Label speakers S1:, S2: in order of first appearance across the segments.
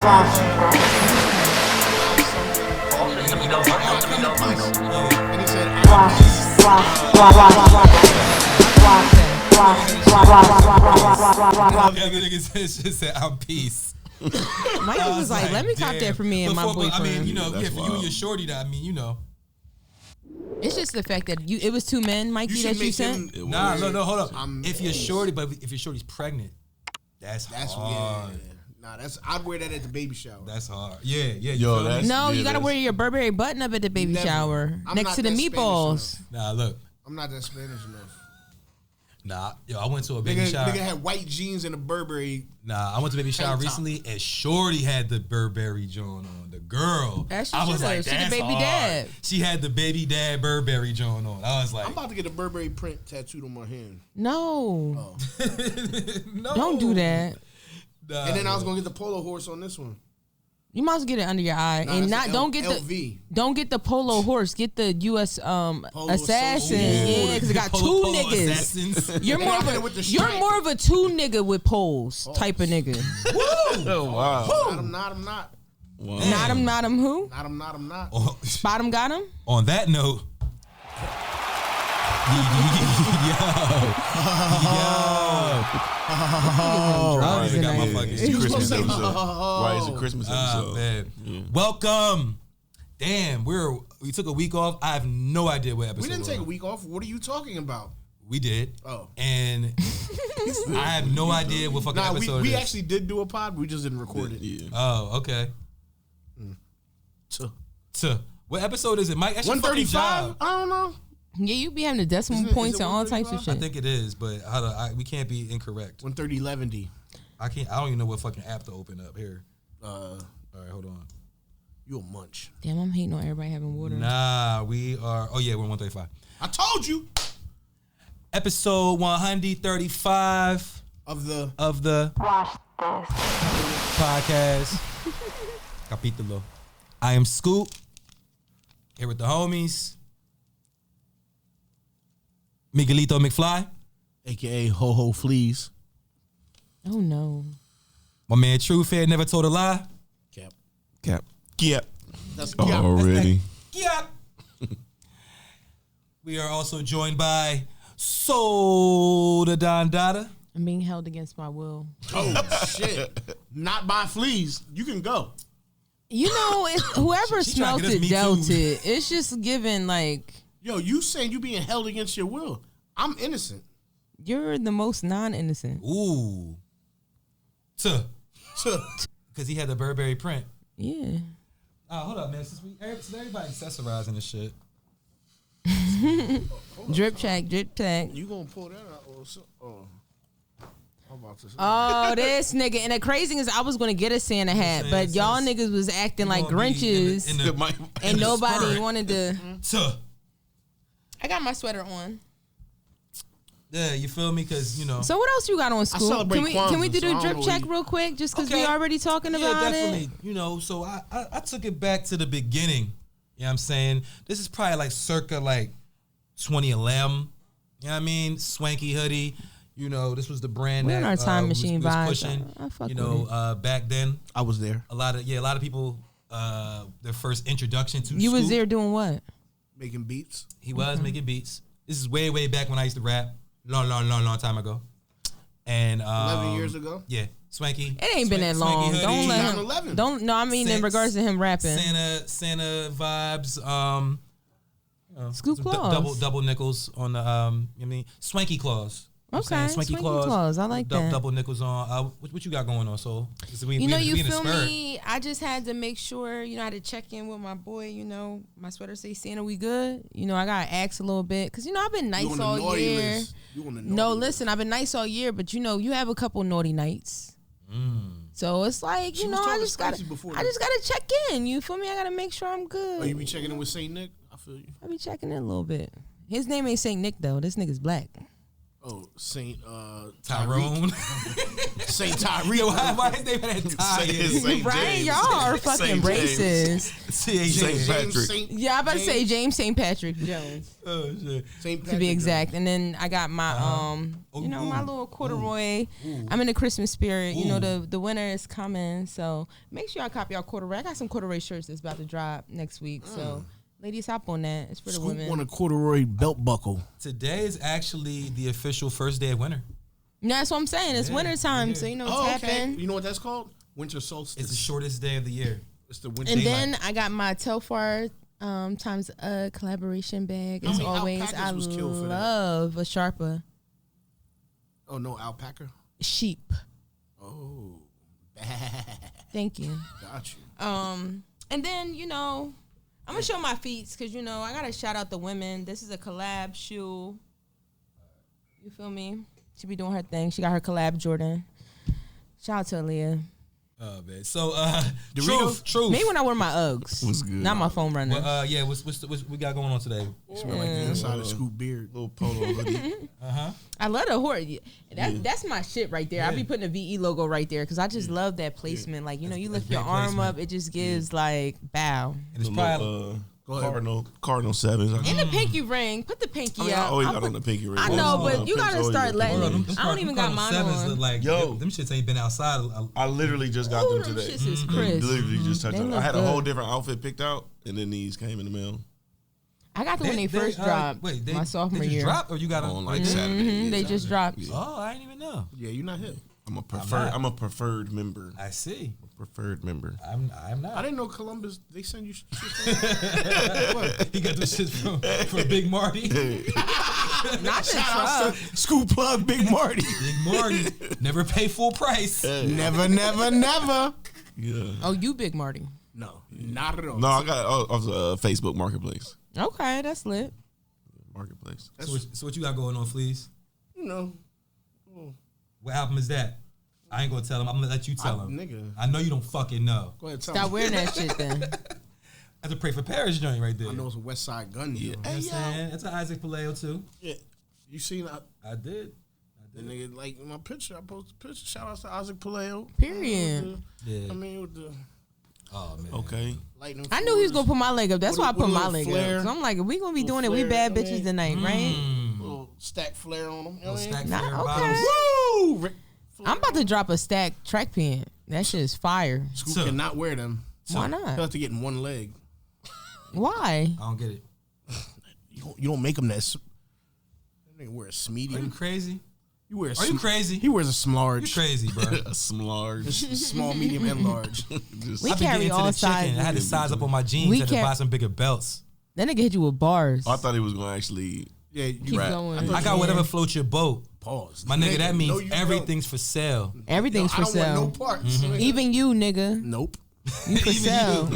S1: And he said,
S2: Niggas said, I'm peace.
S3: Mike was like, let me cop that for me and my boyfriend.
S2: I mean, you know,
S4: That's
S2: for you and your shorty, that I mean, you know.
S3: It's just the fact that it was two men, Mikey, that you sent.
S2: Nah, no, hold up. If your shorty's pregnant, that's hard.
S1: Yeah. Nah, I'd wear that at the baby shower.
S2: That's hard. Yeah.
S3: You gotta wear your Burberry button up at the baby shower next to the meatballs.
S2: Nah, look.
S1: I'm not that Spanish enough.
S2: Nah, I went to a baby shower.
S1: Nigga had white jeans and a Burberry.
S2: Nah, I went to a baby shower recently, and Shorty had the Burberry joint on. The girl, I was like, that's
S3: the baby
S2: hard.
S3: dad.
S2: She had the baby dad Burberry joint on. I was like,
S1: I'm about to get a Burberry print tattooed on my hand.
S3: No,
S2: no,
S3: don't do that.
S2: Nah,
S1: and then I was gonna get the polo horse on this one.
S3: You might as well get it under your eye, and don't get the polo horse. Get the U.S. assassin, because it got two niggas. Assassins. You're more of a two nigga with poles type of nigga.
S4: Oh wow!
S1: Not him. Wow.
S3: Not him. Who?
S1: Not him.
S3: Spot him. Got him.
S2: On that note.
S4: Right, it's a Christmas episode. Right, it's a Christmas episode.
S2: Man. Yeah. Welcome. Damn, we took a week off. I have no idea what episode.
S1: We didn't take a week off. What are you talking about?
S2: We did.
S1: Oh.
S2: And I have no idea what fucking episode
S1: we
S2: it is.
S1: actually did do a pod. We just didn't record it.
S4: Yeah.
S2: Oh, okay. What episode is it, Mike?
S1: 135? I don't know.
S3: Yeah, you be having the decimal points and all types of shit.
S2: I think it is, but we can't be incorrect.
S1: 130
S2: I don't even know what fucking app to open up here. All right, hold on.
S1: You a munch.
S3: Damn, I'm hating on everybody having water.
S2: Nah, we are. Oh yeah, we're 135.
S1: I told you.
S2: Episode 135
S1: of the
S5: Watch this
S2: podcast. Capítulo. I am Scoop. Here with the homies. Miguelito McFly,
S1: aka Ho Ho Fleas.
S3: Oh no.
S2: My man True Fair never told a lie.
S4: Cap.
S1: That's
S4: already.
S2: Cap. We are also joined by Soda Don Dada.
S3: I'm being held against my will.
S1: Oh shit! Not by fleas. You can go.
S3: You know, whoever smelt it dealt it. It's just given like.
S1: Yo, you saying you being held against your will? I'm innocent.
S3: You're the most non-innocent.
S2: Ooh. Because he had the Burberry print.
S3: Yeah.
S2: Oh, hold up, man. Since everybody accessorizing this shit.
S3: Drip check.
S1: You gonna pull that out? I'm about to say.
S3: Oh, this nigga. And the crazy thing is I was going to get a Santa hat, but y'all niggas was acting like Grinches. And nobody wanted to. I got my sweater on.
S2: Yeah, you feel me? Because, you know.
S3: So what else you got on, School? Can we do the drip check real quick? Just because we already talking about it?
S2: Yeah, definitely. You know, so I took it back to the beginning. You know what I'm saying? This is probably like circa like 2011. You know what I mean? Swanky hoodie. You know, this was the brand
S3: We're
S2: that
S3: in our time machine
S2: was
S3: vibes.
S2: pushing.
S3: I fuck
S2: you know,
S3: with it.
S2: Back then.
S1: I was there.
S2: A lot of people, their first introduction to
S3: You
S2: Scoop.
S3: was there doing what?
S1: Making beats.
S2: He was making beats. This is way back when I used to rap. Long time ago. And
S1: 11 years ago?
S2: Yeah. Swanky.
S3: It ain't been that long.
S2: Hoodie.
S3: Don't let him.
S1: 2011.
S3: Don't. No, I mean in regards to him rapping.
S2: Santa vibes.
S3: Scoop claws.
S2: Double nickels on the. I mean, swanky claws.
S3: Okay, swanky claws. I like that.
S2: Double nickels on. What you got going on? So
S3: you feel me? I just had to make sure. You know, I had to check in with my boy. You know, my sweater say Santa, we good. You know, I gotta ask a little bit because I've been nice all year. No, listen, I've been nice all year, but you have a couple naughty nights. So it's like I just gotta check in. You feel me? I gotta make sure I'm good.
S1: Oh, you be checking in with Saint Nick? I feel you.
S3: I be checking in a little bit. His name ain't Saint Nick though. This nigga's black.
S1: Oh, Saint
S2: Tyrone.
S1: Saint Tyreek.
S2: Yo, why is they had Ty?
S3: Right, y'all are fucking racist.
S2: Saint
S4: Patrick.
S3: Yeah, I'm about to say James St. Patrick Jones.
S2: Oh shit.
S1: Saint
S3: To be exact. And then I got my my little corduroy. I'm in the Christmas spirit. You know, the winter is coming. So make sure y'all copy y'all corduroy. I got some corduroy shirts that's about to drop next week. So ladies, hop on that. It's for the women.
S1: On a corduroy belt buckle.
S2: Today is actually the official first day of winter.
S3: Yeah, that's what I'm saying. It's winter time, so you know what's happening.
S1: You know what that's called? Winter solstice.
S2: It's the shortest day of the year.
S1: It's the winter.
S3: And
S2: daylight.
S3: then I got my Telfar times a collaboration bag. As always, I love a Sharpa.
S1: Oh, no, alpaca?
S3: Sheep.
S1: Oh,
S3: Thank you.
S1: got you.
S3: And then, you know, I'm going to show my feet because, you know, I got to shout out the women. This is a collab shoe. You feel me? She be doing her thing. She got her collab Jordan. Shout out to Aaliyah.
S2: Oh man. So truth.
S3: Maybe when I wear my Uggs.
S4: What's good?
S3: Not my phone running.
S2: Well, yeah, what's we got going on today?
S1: She wear like the inside of Scoop beard.
S4: Little polo hoodie.
S3: I love the horse. That's my shit right there. I be putting a VE logo right there because I just love that placement. Like, you know, you lift your arm up, it just gives like bow.
S2: And it's probably
S4: Cardinal sevens.
S3: And the pinky ring. Put the pinky up.
S4: I always got on the pinky ring.
S3: I know, but you gotta start letting them. I don't even got mine on.
S2: Look like, them shits ain't been outside.
S4: I literally just got them today.
S3: Shits is crisp.
S4: Literally just touched them. I had a
S3: good.
S4: whole different outfit picked out, and then these came in the mail.
S3: I got them when they first dropped. My sophomore
S2: they just
S3: year.
S2: Drop or you got
S4: on like Saturday.
S3: They just dropped.
S2: Oh, I didn't even know.
S1: Yeah, you're not hip.
S4: I'm a preferred member.
S2: I see.
S4: Preferred member.
S2: I'm not.
S1: I didn't know Columbus. They send you.
S2: He got this shit from Big Marty.
S3: Not the truck.
S1: Scoop plug, Big Marty.
S2: Big Marty. Never pay full price.
S1: Never.
S4: Yeah.
S3: Oh, you Big Marty.
S1: No, not at all.
S4: No, I got off Facebook Marketplace.
S3: Okay, that's lit.
S4: Marketplace.
S2: So what you got going on, Fleas?
S1: You know.
S2: What album is that? I ain't gonna tell him. I'm gonna let you tell him.
S1: Nigga.
S2: I know you don't fucking know.
S1: Go ahead, tell
S3: Stop
S1: me.
S3: wearing that shit then.
S2: That's a Pray for Paris joint right there.
S1: I know it's a West Side Gun.
S4: Yeah.
S1: You know
S2: You know what I'm saying? It's an Isaac Paleo too.
S1: Yeah. You seen that?
S2: I did.
S1: The nigga, like, my picture, I posted a picture. Shout out to Isaac Paleo.
S3: Period.
S2: Yeah.
S1: I mean, with the
S2: Oh man.
S4: Okay.
S1: lightning.
S3: I knew he was gonna put my leg up. That's
S1: With
S3: why I
S1: a-
S3: put
S1: with a
S3: my
S1: little
S3: leg
S1: flare.
S3: up. So I'm like, if we gonna be
S1: Little
S3: doing it, we
S1: flare,
S3: bad
S1: I
S3: bitches
S1: mean.
S3: tonight, right?
S1: Little stack flare on them. You know what I mean?
S2: Stack
S3: Nah,
S2: flare
S3: okay.
S2: bottles.
S1: Woo! Rick
S3: I'm about to drop a stack track pant. That shit is fire.
S1: Scoop
S2: So-
S1: cannot wear them.
S3: Why
S1: He'll
S3: not?
S1: have to get in one leg.
S3: Why?
S2: I don't get it.
S1: You don't make them that. That nigga wear a
S2: Are you
S1: medium.
S2: crazy?
S1: You wear.
S2: Are you crazy?
S1: He wears a
S2: You
S1: smlarge.
S2: crazy, bro.
S4: A smlarge.
S1: Small, medium, and large.
S4: Just
S3: We
S2: I've been
S3: carry
S2: getting
S3: all
S2: into the chicken.
S3: sizes.
S2: I had to size up on my jeans.
S3: We
S2: Had to
S3: car-
S2: buy some bigger belts.
S3: That nigga hit you with bars.
S4: I thought he was gonna actually.
S1: Yeah, you
S3: Keep
S4: rap.
S3: going.
S2: I got whatever floats your boat.
S1: pause.
S2: My nigga, that
S1: no,
S2: means
S1: you
S2: everything's for sale.
S3: Everything's
S1: don't.
S3: for
S1: I don't
S3: sale.
S1: want no parts.
S3: Even you, nigga.
S1: Nope.
S3: You for sale.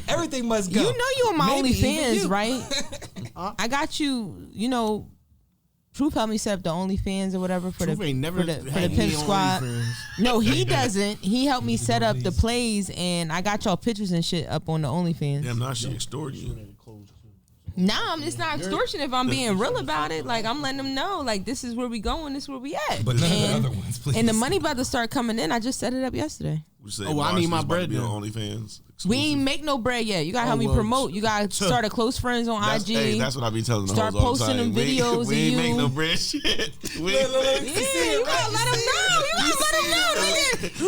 S2: Everything must go.
S3: You know you on my
S2: Maybe even
S3: OnlyFans,
S2: you.
S3: right? I got you. You know, Truth helped me set up the OnlyFans or whatever for
S1: Truth
S3: the
S1: ain't never
S3: for the
S1: had
S3: Pimp
S1: any
S3: Squad.
S1: OnlyFans.
S3: No, he doesn't. He helped me set up the plays, and I got y'all pictures and shit up on the OnlyFans.
S4: Damn, now she extorting you.
S3: Nah, it's not extortion if I'm being real about it. Like, I'm letting them know, like, this is where we going, this is where we at.
S2: But none of the
S3: And-
S2: other ones, please.
S3: And the money about to start coming in. I just set it up yesterday.
S4: We say,
S1: Oh, well, I need my bread
S4: Be
S1: then.
S4: on OnlyFans.
S3: We ain't
S4: Exclusive.
S3: make no bread yet. You gotta help me
S1: well,
S3: promote. You gotta start a close friends on
S4: That's,
S3: IG.
S4: hey, that's what I be telling the
S3: Start
S4: hoes all the
S3: posting
S4: time.
S3: them videos
S4: we ain't
S3: of
S4: make
S3: you.
S4: no bread shit. We
S3: Yeah, you gotta let them know. You gotta let them know, nigga.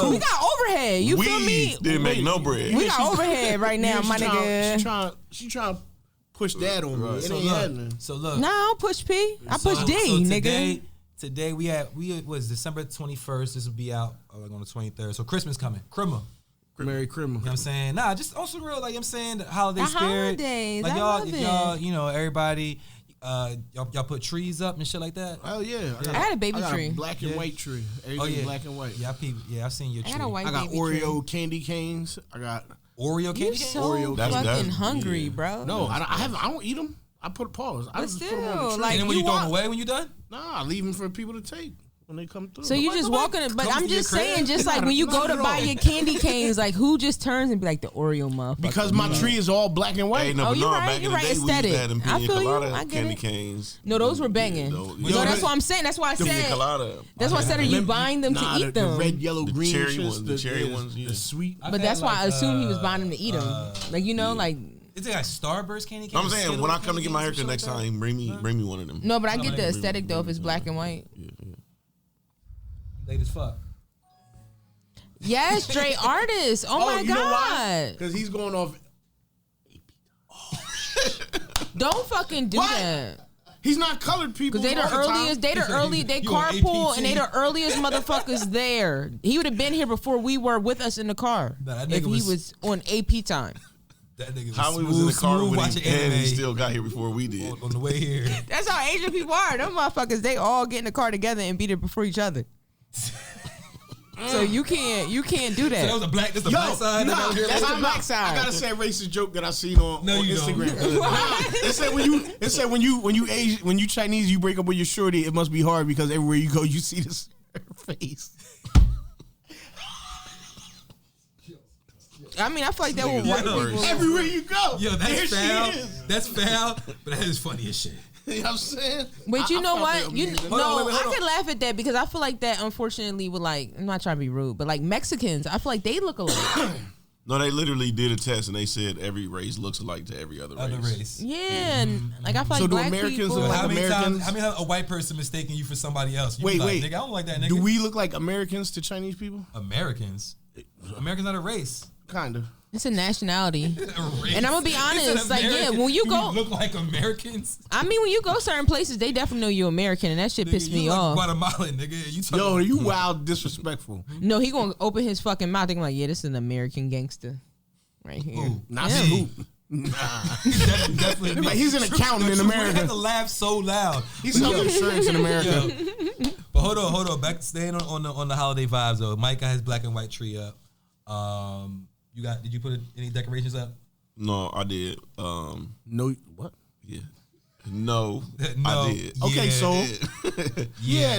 S3: Look, we got overhead. You feel me?
S4: didn't make no bread.
S3: We got overhead right now, my nigga.
S1: She trying to push that on me. It
S2: So
S1: ain't happening.
S2: look.
S3: Nah, I don't push P. I push
S2: So-
S3: D,
S2: so
S3: nigga.
S2: Today we was December 21st. This will be out like on the 23rd. So Christmas coming. Crimmer.
S1: Merry Christmas.
S2: You know what I'm saying? Nah, just on some real, like I'm saying, the holiday
S3: The
S2: spirit.
S3: holidays,
S2: Like
S3: I
S2: y'all,
S3: love
S2: if
S3: it.
S2: y'all, you know, everybody, y'all put trees up and shit like that.
S1: Oh yeah,
S3: I had a baby tree.
S1: black and
S2: Yeah.
S1: white tree. Everything
S2: Oh yeah,
S1: black and white.
S2: Yeah, I've seen your
S3: I
S2: tree.
S3: got a white
S1: I got
S3: baby
S1: Oreo
S3: tree.
S1: candy canes. I got
S2: Oreo
S3: You
S2: candy.
S3: so
S1: Oreo.
S4: That's-
S3: fucking hungry,
S4: yeah.
S3: bro.
S1: no. I don't eat them. I put a pause. I
S3: But
S1: just put them on the
S3: still,
S1: tree.
S3: like,
S2: And then when you
S3: you
S2: throw them
S3: want-
S2: away when you done?
S1: Nah, I leave them for people to take. when they come through.
S3: So you just walking, but I'm just saying, just like when you go to buy your candy canes, like who just turns and be like the Oreo motherfucker?
S1: Because my tree is all black and white.
S4: Hey, no,
S3: you're right.
S4: Back
S3: You're
S4: in the
S3: right.
S4: day, we used
S3: Aesthetic.
S4: to have them
S3: I
S4: pina
S3: feel you.
S4: colada
S3: I get
S4: candy
S3: it.
S4: canes.
S3: No, those were banging. That's what I'm saying. That's why I said.
S4: Pina colada.
S3: That's why I said, are you buying them to eat them?
S1: The red, yellow, green
S4: cherry
S1: shits,
S4: ones, the cherry ones, yeah.
S1: the sweet.
S3: But that's why I assumed he was buying them to eat them. Like like.
S2: Is it like Starburst candy canes?
S4: I'm saying when I come to get my haircut next time, bring me one of them.
S3: No, but I get the aesthetic though if it's black and white.
S4: Yeah.
S2: Late as fuck.
S3: Yes, Dre artist. Oh my god.
S1: Because he's going off.
S3: Don't fucking do that.
S1: He's not colored people.
S3: Because they the earliest, they carpool and they the earliest motherfuckers there. He would have been here before we were with us in the car if he was on AP time.
S2: That nigga was
S4: How we was in the car when he still got here before we did.
S2: On the way here.
S3: That's how Asian people are. Them motherfuckers, they all get in the car together and be there before each other. So you can't do that.
S2: So that was black side.
S3: That's the black side.
S1: I gotta say a racist joke that I seen on Instagram. It said when you Chinese, you break up with your shorty, it must be hard because everywhere you go, you see this face.
S3: I mean, I feel like that was white people.
S1: Everywhere you go.
S2: Yo, that's foul. That's foul, but that is funny as shit.
S1: You know what I'm saying?
S3: But you know what?
S1: I
S3: I can laugh at that because I feel like that, unfortunately, with like, I'm not trying to be rude, but like Mexicans, I feel like they look alike.
S4: No, they literally did a test and they said every race looks alike to every other race.
S3: Yeah, and like I feel like black
S1: Americans
S3: people.
S1: look like
S2: How many
S1: Americans?
S2: times a white person mistaking you for somebody else? You
S1: Wait.
S2: nigga, I don't like that nigga.
S1: Do we look like Americans to Chinese people?
S2: Americans not a race.
S1: Kind of.
S3: It's a nationality. And I'm gonna be honest, like when you go,
S2: look like Americans.
S3: I mean, when you go certain places, they definitely know you're American, and that shit pissed me off.
S2: Guatemalan, nigga.
S1: Yo, you wild disrespectful.
S3: No, he gonna open his fucking mouth. Thinking like, yeah, this is an American gangster, right here.
S2: Ooh,
S1: not who.
S2: Definitely.
S1: Like he's an accountant in America.
S2: You had to laugh so loud.
S1: He's selling insurance in America.
S2: But hold on. Back staying on the holiday vibes though. Mike got his black and white tree up. Did you put any decorations up?
S4: No, I did.
S1: No, what?
S4: Yeah. No, I did.
S1: Okay, so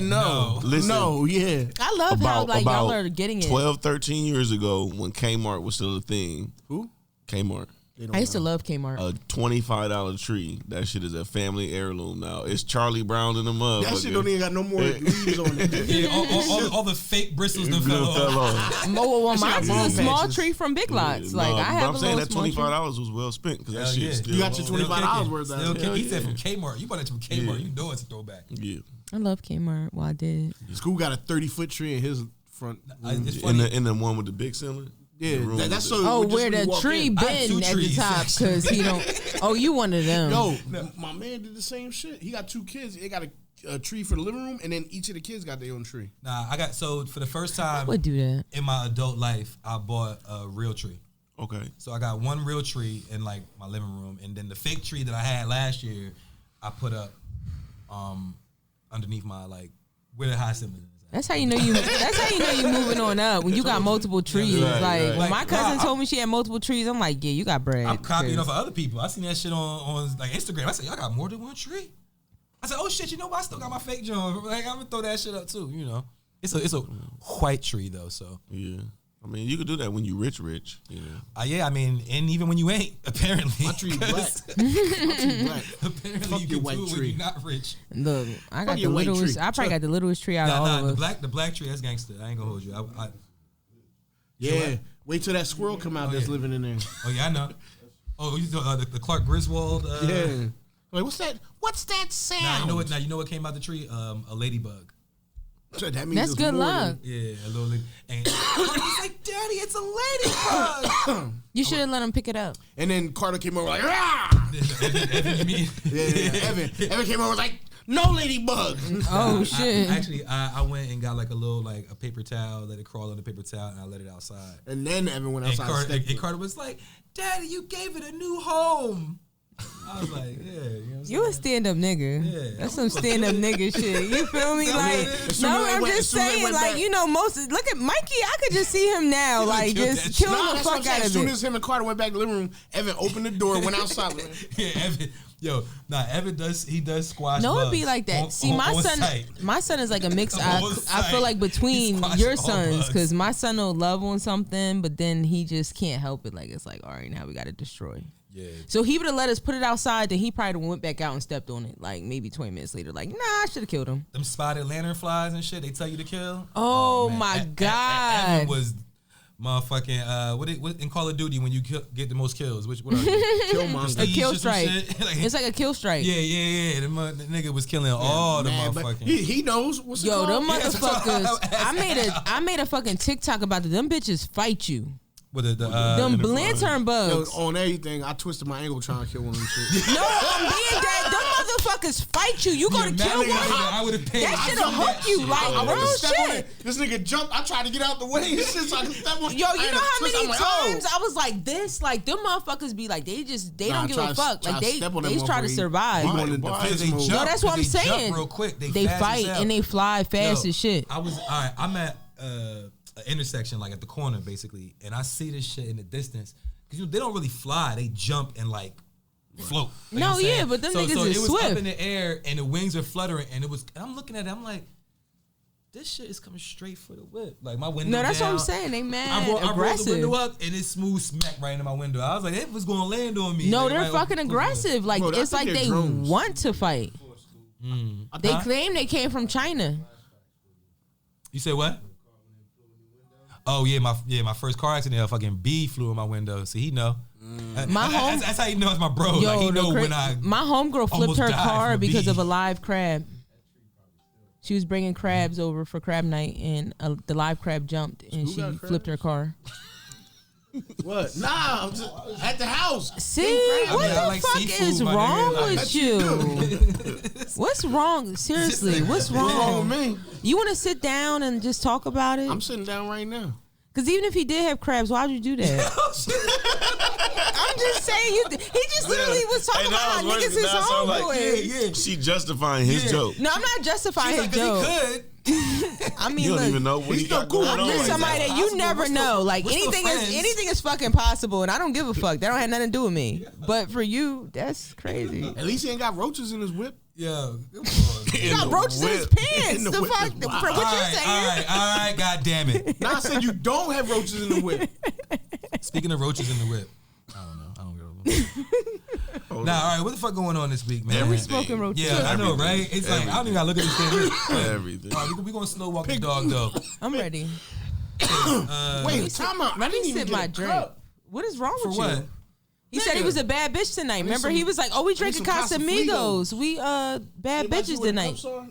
S1: no.
S4: Listen,
S1: no, yeah.
S3: I love how like y'all are getting it.
S4: 12, 13 years ago when Kmart was still a thing.
S1: Who?
S4: Kmart.
S3: I used to love Kmart.
S4: A $25 tree. That shit is a family heirloom now. It's Charlie Brown in the mug.
S1: That shit don't even got no more leaves on it.
S2: Yeah, all the fake bristles that fell off.
S3: Well, mine's is a small tree from Big Lots.
S4: Yeah,
S3: like I have
S4: I'm saying that $25 was well spent because that shit still.
S1: You got your $25 worth of it.
S2: He said from Kmart. You bought it from Kmart. You know it's a throwback.
S4: Yeah.
S3: I love Kmart. Well, I did.
S1: School got a 30-foot tree in his front.
S4: In the one with the big ceiling.
S1: Yeah, that's so.
S3: Oh, where the tree been at the top because he don't. Oh, you one of them.
S1: Yo, my man did the same shit. He got 2 kids. They got a tree for the living room, and then each of the kids got their own tree.
S2: Nah, for the first time
S3: would do that
S2: in my adult life, I bought a real tree.
S4: Okay.
S2: So I got one real tree in like my living room, and then the fake tree that I had last year, I put up underneath my like where the high ceiling is.
S3: That's how you know you. That's how you know you moving on up when you got multiple trees.
S4: Right.
S3: When my cousin told me she had multiple trees, I'm like, yeah, you got bread.
S2: I'm copying off of other people. I seen that shit on like Instagram. I said, y'all got more than one tree. I said, oh shit, you know what? I still got my fake joint. Like I'm gonna throw that shit up too. You know, it's a white tree though. So
S4: yeah. I mean, you could do that when you rich, you know.
S2: Yeah, I mean, and even when you ain't, apparently.
S1: My tree's black. My tree's black.
S2: Apparently,
S1: Fuck
S2: you
S1: your
S2: can
S1: white
S2: do it
S1: tree.
S2: when you're not rich.
S3: Look, I got
S1: Fuck
S3: the
S1: your white
S3: littlest.
S1: tree.
S3: I probably got the littlest tree out of all of us.
S2: The black tree, that's gangster. I ain't gonna hold you.
S1: Yeah. Wait till that squirrel come out that's living in there.
S2: Oh yeah, I know. Oh, you the Clark Griswold.
S1: Yeah. Like what's that? What's that sound?
S2: You know what came out the tree? A ladybug.
S1: So that means
S3: That's good luck.
S2: Yeah, a little. And he's like, Daddy, it's a ladybug.
S3: You should have let him pick it up.
S1: And then Carter came over like, ah!
S2: Evan, you mean?
S1: Yeah. Evan came over like, no ladybug.
S3: Oh shit!
S2: I went and got like a little like a paper towel, let it crawl on the paper towel, and I let it outside.
S1: And then Evan went outside.
S2: And Carter was like, Daddy, you gave it a new home. I was like, yeah,
S3: you a stand up nigga.
S2: Yeah.
S3: That's some stand up nigga shit. You feel me? Like, I'm just saying, like, you know, look at Mikey. I could just see him now, like, just killing the fuck out of it.
S1: As soon as him and Carter went back to the living room, Evan opened the door, went outside.
S2: Yeah, Evan. Yo, Evan does squash.
S3: No,
S2: bugs
S3: it'd be like that.
S2: on,
S3: See, my son is like a mix. I feel like between your sons, because my son will love on something, but then he just can't help it. Like it's like, all right, now we got to destroy. Yeah. So he would have let us put it outside, then he probably went back out and stepped on it. Like maybe 20 minutes later, like, nah, I should have killed him.
S2: Them spotted lanternflies and shit, they tell you to kill.
S3: Oh my God.
S2: Evan was motherfucking what in Call of Duty when you get the most kills? What are you? Kill monster.
S3: A kill strike. It's like a kill strike.
S2: Yeah. The nigga was killing all the motherfucking.
S1: He knows what's it called?
S3: Them motherfuckers. I made a fucking TikTok about it. Them bitches fight you.
S2: With
S3: them lantern bugs.
S1: Yo, on everything, I twisted my ankle trying to kill one of them shit.
S3: No, I'm being dead. Them motherfuckers fight you. You go to kill one.
S2: I would have paid.
S3: That shit'll hook you. Like, real shit.
S1: This nigga jumped. I tried to get out the way. So I could step on.
S3: Yo, you know how many times I was like this? Like, them motherfuckers be like, they don't give a fuck. Like, they try to survive. No, that's what I'm saying.
S2: Real quick.
S3: They fight and they fly fast as shit.
S2: I'm at an intersection, like at the corner, basically, and I see this shit in the distance because they don't really fly; they jump and like float. Like
S3: no, yeah, but them niggas is
S2: it was
S3: swift.
S2: up in the air and the wings are fluttering, and I'm looking at it, I'm like, this shit is coming straight for the whip. Like my window.
S3: No, that's
S2: down.
S3: what I'm saying. They mad
S2: I rolled
S3: aggressive.
S2: the window up and it smooth smack right into my window. I was like, it was gonna land on me.
S3: No,
S2: like,
S3: they're fucking aggressive. Like it's like they want to fight. They claim they came from China.
S2: You say what? Oh yeah, my first car accident, a fucking bee flew in my window. See, he know. That's how you know it's my bro.
S3: Yo,
S2: like, he know when
S3: my homegirl flipped her car because of a live crab. She was bringing crabs over for crab night, and the live crab jumped, and she flipped her car.
S1: What? Nah, I'm just at the house.
S3: See, what the fuck is wrong with you? What's wrong? Seriously, what's wrong with me? You want to sit down and just talk about it?
S1: I'm sitting down right now.
S3: Because even if he did have crabs, why'd you do that? I'm just saying, he just literally was talking about how niggas his homeboy.
S4: Like, she justifying his joke.
S3: No, I'm not justifying his joke.
S2: He could.
S3: I mean,
S4: you don't even know what he got going on.
S3: I'm somebody that you never know. Like anything is fucking possible, and I don't give a fuck. That don't have nothing to do with me. But for you, that's crazy.
S1: At least he ain't got roaches in his whip.
S2: Yeah,
S3: he got roaches in his pants. The fuck? For what you saying?
S2: All right, God damn it.
S1: Now I said you don't have roaches in the whip.
S2: Speaking of roaches in the whip, I don't know. All right, what the fuck going on this week, man?
S3: We smoking roaches.
S2: Yeah, I know, right? It's like I don't even gotta look at this thing.
S4: Everything.
S2: All right, we gonna slow walk the dog though.
S3: I'm ready.
S1: Wait, time out.
S3: Let me sip my drink. What is wrong with you? He said he was a bad bitch tonight. Remember, he was like, "Oh, we drinking Casamigos. We bad bitches tonight."
S2: Oh,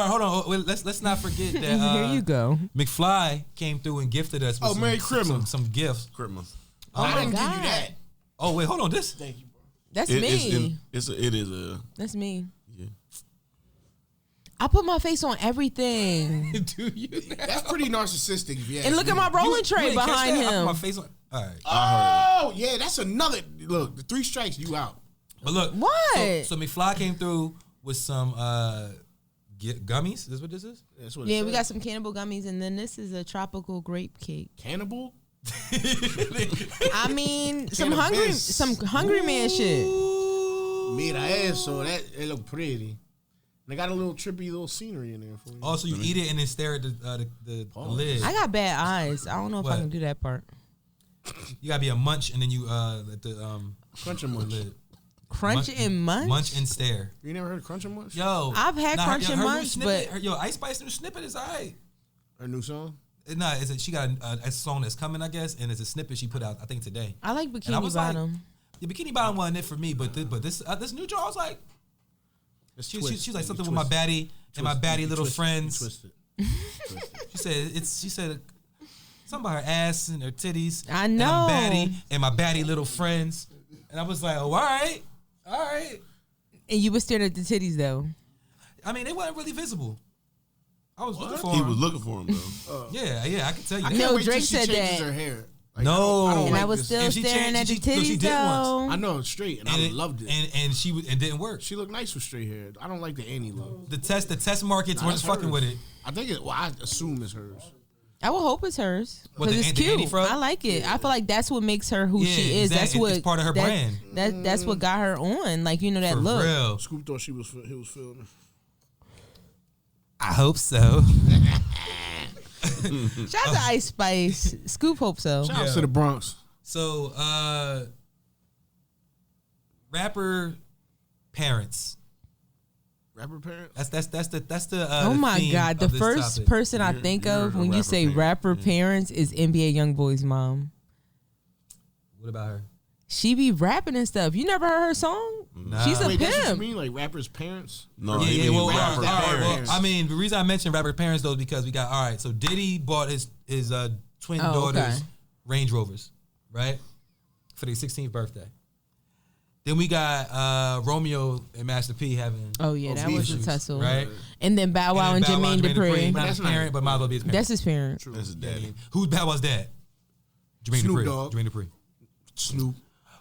S2: hold on. Wait, let's not forget that.
S3: Here you go.
S2: McFly came through and gifted us with
S1: Merry Christmas.
S2: Some gifts.
S4: Christmas.
S1: I didn't give you that.
S2: Oh wait, hold on.
S1: Thank you, bro.
S3: That's me.
S4: That's
S3: me.
S4: Yeah.
S3: I put my face on everything.
S2: Do you?
S1: That's pretty narcissistic. Yeah.
S3: And look at my rolling tray behind him.
S2: I put my face on. All right.
S1: Oh yeah, that's another look. The 3 strikes, you out.
S2: But look,
S3: what?
S2: So McFly came through with some gummies. Is this what this is?
S1: That's what.
S3: Yeah, we got some cannibal gummies, and then this is a tropical grape cake.
S1: Cannibal.
S3: I mean, some hungry man shit.
S1: Mira eso, it look pretty. They got a little trippy little scenery in there for you.
S2: Oh, so you eat it and then stare at the lid.
S3: I got bad eyes. I don't know if I can do that part.
S2: You gotta be a munch and then you let the
S1: crunch and munch.
S2: Lid.
S3: Crunch and munch?
S2: Munch and stare.
S1: You never heard of crunch and munch?
S3: Yo, I've had crunch and munch, but
S2: Ice Spice new snippet is alright.
S1: Her new song?
S2: Nah, she got a song that's coming, I guess, and it's a snippet she put out, I think today.
S3: I like Bikini Bottom.
S2: Like, the Bikini Bottom wasn't it for me, but this new joint, I was like, she's like something with my baddie and my baddie little friends. She said something about her ass and her titties.
S3: I know.
S2: And my baddie little friends, and I was like, oh, all right.
S3: And you were staring at the titties though.
S2: I mean, they weren't really visible. I was looking for him.
S4: He was looking for him though.
S2: Yeah, I can tell you.
S3: No, Drake said that.
S1: Her hair. Like,
S2: no,
S3: I was still staring at the titties though.
S1: I know, straight, and I loved it.
S2: And it didn't work.
S1: She looked nice with straight hair. I don't like the Annie look.
S2: The test markets weren't fucking with it.
S1: I think I assume it's hers.
S3: I would hope it's hers
S2: What,
S3: because
S2: the
S3: it's cute.
S2: Anti-Fro?
S3: I like it. I feel like that's what makes her who she is.
S2: Exactly.
S3: That's what
S2: it's part of her brand.
S3: That's what got her on. Like that
S2: For
S3: look.
S2: real.
S1: Scoop thought he was filming.
S2: I hope so.
S3: Shout out to Ice Spice. Scoop hope so.
S1: Shout out to the Bronx.
S2: So, rapper parents.
S1: Rapper parents.
S2: That's the.
S3: Oh my
S2: theme
S3: God! The
S2: of this
S3: first
S2: topic.
S3: person I think of when you say rapper parents is NBA YoungBoy's mom.
S2: What about her?
S3: She be rapping and stuff. You never heard her song?
S2: Nah.
S3: She's a
S1: Wait, that's what you
S3: pimp.
S1: mean, like rappers' parents?
S4: No,
S2: Well,
S1: rapper
S2: well,
S1: parents.
S2: I mean, the reason I mentioned rapper parents though is because we got So Diddy bought his twin daughters Range Rovers, right, for their 16th birthday. Then we got Romeo and Master P having
S3: Oh yeah, that was a tussle,
S2: right?
S3: And then Bow Wow and Jermaine Dupri.
S2: Not his parent, but might as well be his parent.
S3: That's his parent.
S1: True.
S4: That's his daddy.
S2: Who's Bow Wow's dad? Jermaine
S1: Snoop
S2: Dupri.
S1: Dogg.
S2: Jermaine Dupri.
S1: Snoop.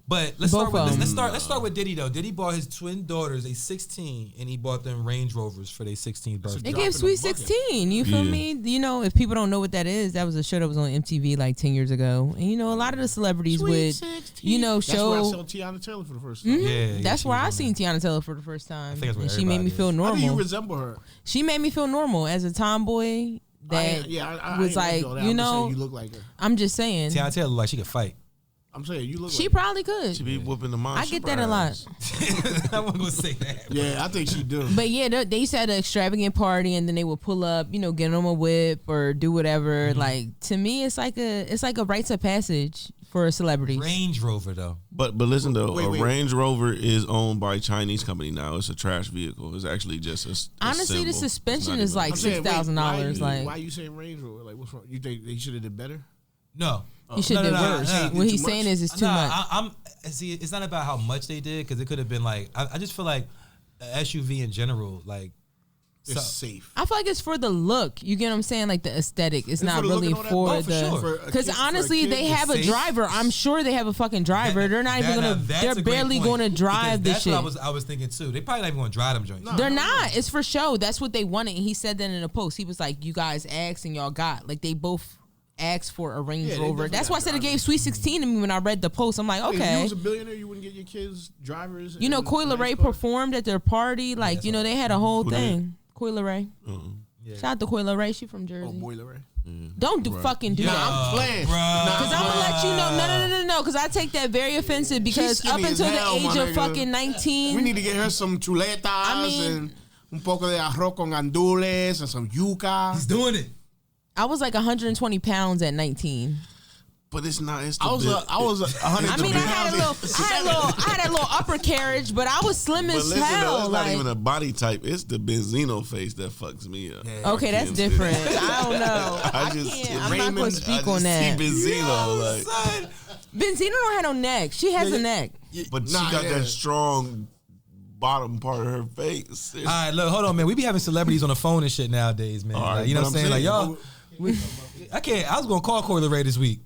S2: But let's
S3: Both
S2: start with
S3: of
S2: this.
S3: them.
S2: Let's start with Diddy though. Diddy bought his twin daughters, they 16, and he bought them Range Rovers for their 16th birthday.
S3: They
S1: Drop
S3: gave
S1: in
S3: Sweet
S1: the bucket.
S3: 16. You feel
S4: Yeah.
S3: me? You know, if people don't know what that is, that was a show that was on MTV like 10 years ago. And you know, a lot of the celebrities would, you know,
S1: That's where I
S3: show.
S1: saw Tiana Taylor for the first time.
S2: Yeah,
S3: That's
S2: she
S3: where
S2: was
S3: I
S2: on
S3: seen Tiana Taylor for the first time.
S2: think that's where
S3: And she made me
S2: everybody
S3: feel
S2: is.
S1: How do you
S3: normal.
S1: resemble her?
S3: She made me feel normal as a tomboy. That
S1: I
S3: was
S1: ain't
S3: like,
S1: all that.
S3: you
S1: I'm just saying
S3: know,
S1: you look like her.
S3: I'm just saying.
S2: Tiana Taylor look like she could fight.
S1: I'm saying you look.
S3: She
S1: like
S3: probably could.
S4: She be whooping the mom.
S3: I get that a lot.
S2: I wasn't gonna say that.
S1: Yeah, I think she do.
S3: But yeah, they used to have an extravagant party, and then they would pull up, you know, get them a whip or do whatever.
S2: Mm-hmm.
S3: Like to me, it's like a rites of passage for celebrities.
S2: Range Rover though.
S4: But listen though,
S1: Wait.
S4: a Range Rover is owned by a Chinese company now. It's a trash vehicle. It's actually just a
S3: Honestly,
S4: symbol.
S3: the
S4: It's not
S3: suspension
S4: even
S3: is like
S1: I'm saying, wait,
S3: $6,000.
S1: why
S3: Like
S1: you saying Range Rover? Like what's wrong? You think they should have did better?
S2: No.
S3: you should have did worse.
S2: no.
S3: What
S1: Too
S3: he's
S1: much?
S3: saying is it's too
S2: Nah,
S3: much.
S2: See, it's not about how much they did because it could have been like I just feel like a SUV in general, like
S1: It's safe.
S3: I feel like it's for the look. You get what I'm saying? Like the aesthetic. It's not
S1: for the look
S3: really
S1: and all that.
S3: for
S1: No, for
S3: the.
S1: sure. For a
S3: Because
S1: kid-
S3: honestly,
S1: for a kid,
S3: they
S1: it's
S3: have a
S2: safe.
S3: driver. I'm sure they have a fucking driver. They're not even gonna.
S2: That's
S3: They're
S2: a great
S3: barely
S2: point,
S3: going to drive
S2: because
S3: this shit.
S2: That's what I was thinking too. They probably not even going to drive them joints.
S1: No.
S3: They're not. It's for show. That's what they wanted. And he said that in a post. He was like, "You guys asked and y'all got." Like they both asked for a Range
S1: Yeah, they
S3: Rover.
S1: definitely
S3: That's why I
S1: got
S3: said it
S1: drivers.
S3: gave Sweet 16 to me when I read the post. I'm like,
S1: If you
S3: okay.
S1: was a billionaire, you wouldn't get your kids drivers.
S3: You know,
S1: and
S3: Coi
S1: nice
S3: Leray
S1: cars?
S3: performed at their party. Like, you know, they had a whole
S4: Who did?
S3: thing. Coi Leray.
S2: Yeah.
S3: Shout out to Coi Leray. She from Jersey.
S1: Oh, Boiler Ray.
S3: Don't fucking do
S1: Nah,
S3: that.
S1: I'm playing.
S3: Because I'm gonna let you know, no. Because I take that very offensive. Because
S1: She's
S3: up
S1: skinny as
S3: until
S1: hell,
S3: the age
S1: my
S3: of
S1: nigga.
S3: fucking 19,
S1: We need to get her some chuletas
S3: mean-
S1: and un poco de arroz con gandules and some yuca.
S2: He's doing it.
S3: I was like 120 pounds at 19.
S4: But it's not. It's the
S1: I was 100.
S3: I mean, I had a little upper carriage, but I was slim
S4: But
S3: as
S4: listen, though,
S3: hell.
S4: it's
S3: Like,
S4: not even a body type. It's the Benzino face that fucks me up.
S3: okay, that's different. I don't know.
S4: I just
S3: I'm not gonna
S4: Raymond,
S3: speak
S4: I
S3: on
S4: just
S3: that.
S4: See Benzino, like,
S2: Son.
S3: Benzino don't have no neck. She has a neck.
S4: but she
S1: Nah,
S4: got
S1: yeah.
S4: that strong bottom part of her face.
S2: All right, look, hold on, man. We be having celebrities on the phone and shit nowadays, man.
S4: All right,
S2: Like, you know
S4: but
S2: what I'm
S4: I'm
S2: saying? Like,
S4: saying-
S2: y'all, I can't. I was gonna call Coi Leray this week.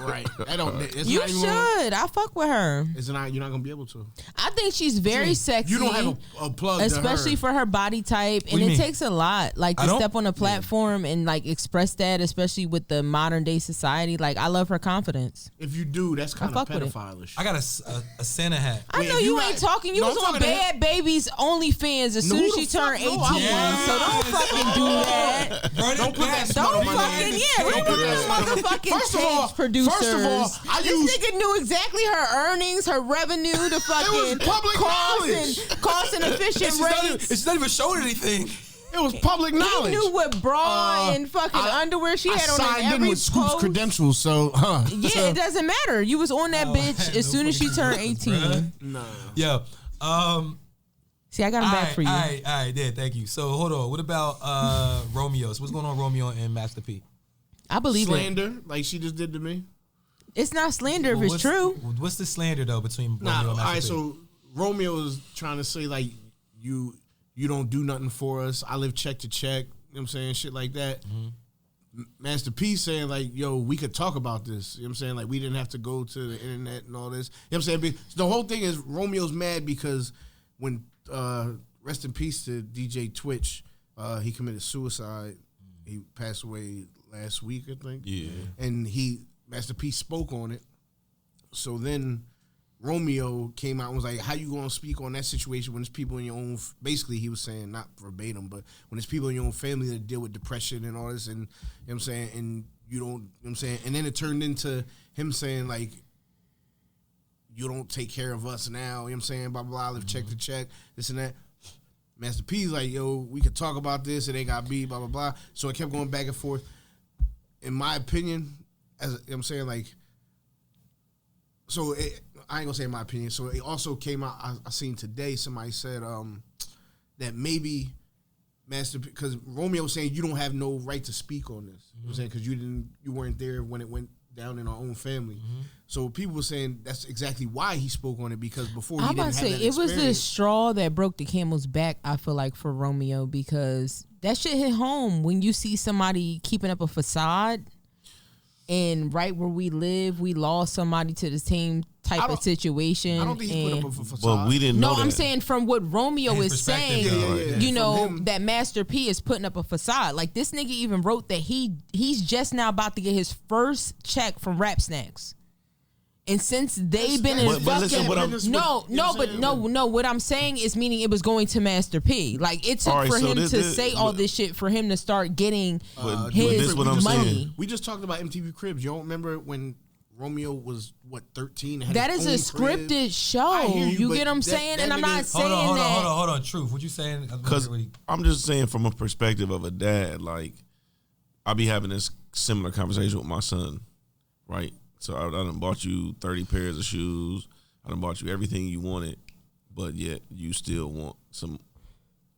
S1: Right. That don't. It's
S3: You
S1: not even
S3: should. I fuck with her.
S1: It's not. You're not gonna be able to.
S3: I think she's very sexy.
S1: You don't have a plug.
S3: especially
S1: to her.
S3: for her body type,
S2: do
S3: and
S2: you
S3: it
S2: mean?
S3: takes a lot, like
S2: I
S3: to
S2: don't-
S3: step on a platform and like express that, especially with the modern day society. Like, I love her confidence.
S1: If you do, that's kind of
S3: fuck with it.
S1: pedophile-ish.
S2: I got a Santa hat.
S3: I
S1: Wait,
S3: know
S1: if
S3: you
S1: you
S3: ain't
S1: got-
S3: talking. You
S1: No,
S3: was
S1: I'm
S3: on
S1: talking to
S3: Bad Baby's OnlyFans as
S1: No,
S3: soon
S1: who
S3: as
S1: the
S3: she
S1: fuck?
S3: turned 18.
S1: No, I
S3: So don't fucking do that.
S1: Don't put that
S3: Don't
S1: smut on my
S3: fucking
S1: name.
S3: yeah. We
S1: Don't put
S3: were
S1: that smut on-
S3: motherfucking
S1: First of all,
S3: tapes producers.
S1: First of all, I
S3: This
S1: use.
S3: nigga knew exactly her earnings, her revenue, the fucking
S1: public knowledge.
S3: cost and efficient rates.
S2: It's not even showing anything.
S1: It was public
S3: He
S1: knowledge.
S3: knew what bra and fucking underwear she
S1: I
S3: had on
S1: signed
S3: in
S1: in
S3: every
S1: with Scoop's
S3: post.
S1: credentials, so
S3: Yeah, it doesn't matter. You was on that bitch as soon as she turned 18.
S1: No.
S2: Yo,
S3: See, I got him back for you.
S2: All right, yeah, thank you. So hold on. What about Romeo? So what's going on, Romeo and Master P?
S3: I believe it.
S1: Slander, like she just did to me.
S3: It's not slander if
S2: Well,
S3: it's
S2: what's-
S3: true.
S2: What's the slander though between
S1: Nah,
S2: Romeo
S1: all
S2: and Master
S1: right.
S2: P?
S1: So Romeo is trying to say like you don't do nothing for us. I live check to check. You know what I'm saying? Shit like that. Master P saying like, yo, we could talk about this. You know what I'm saying? Like we didn't have to go to the internet and all this. You know what I'm saying? The whole thing is Romeo's mad because when rest in peace to DJ Twitch, he committed suicide. He passed away last week, I think.
S4: Yeah.
S1: And Master P spoke on it. So then Romeo came out and was like, how you going to speak on that situation when there's people in your own, basically he was saying, not verbatim, but when there's people in your own family that deal with depression and all this, and you know what I'm saying, and you don't, you know what I'm saying, and then it turned into him saying like, you don't take care of us now, you know what I'm saying, blah, blah, blah, live check to check, this and that. Master P's like, yo, we could talk about this, it ain't got B, blah, blah, blah. So it kept going back and forth. In my opinion, as you know what I'm saying, like, so I ain't gonna say in my opinion. So it also came out. I seen today somebody said that maybe because Romeo was saying you don't have no right to speak on this. You know what I'm saying, because you weren't there when it went down in our own family. So people were saying that's exactly why he spoke on it, because before he didn't have that experience.
S3: It was the straw that broke the camel's back. I feel like for Romeo, because that shit hit home when you see somebody keeping up a facade. And right where we live, we lost somebody to the same type of situation.
S1: I don't think he put up a facade.
S4: But we didn't know that.
S3: I'm saying from what Romeo is saying, you know, that Master P is putting up a facade. Like, this nigga even wrote that he's just now about to get his first check from Rap Snacks. And since they've been in fucking what I'm saying is meaning it was going to Master P. Like, it took for him to say all this shit for him to start getting his money.
S1: We just talked about MTV Cribs. You don't remember when Romeo was 13?
S3: That is a scripted show. You get what I'm saying? And I'm not saying that.
S2: Hold on. Truth. What you saying?
S4: Because I'm just saying from a perspective of a dad, like, I be having this similar conversation with my son, right? So I done bought you 30 pairs of shoes. I done bought you everything you wanted, but yet you still want some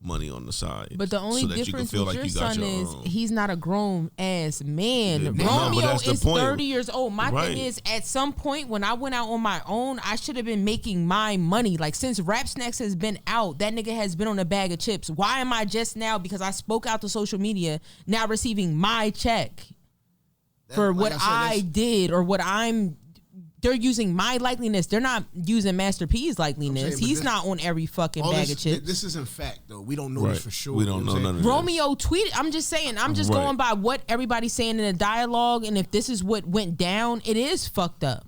S4: money on the side.
S3: But the only difference with your son is he's not a grown ass man. Romeo is 30 years old. My thing is, at some point when I went out on my own, I should have been making my money. Like, since Rap Snacks has been out, that nigga has been on a bag of chips. Why am I just now, because I spoke out to social media, now receiving my check? For what I did or what they're using my likeliness. They're not using Master P's likeliness. He's not on every fucking bag of chips.
S1: This isn't fact, though. We don't know this for sure.
S4: We don't know none of this.
S3: Romeo tweeted. I'm just saying. I'm just going by what everybody's saying in the dialogue. And if this is what went down, it is fucked up.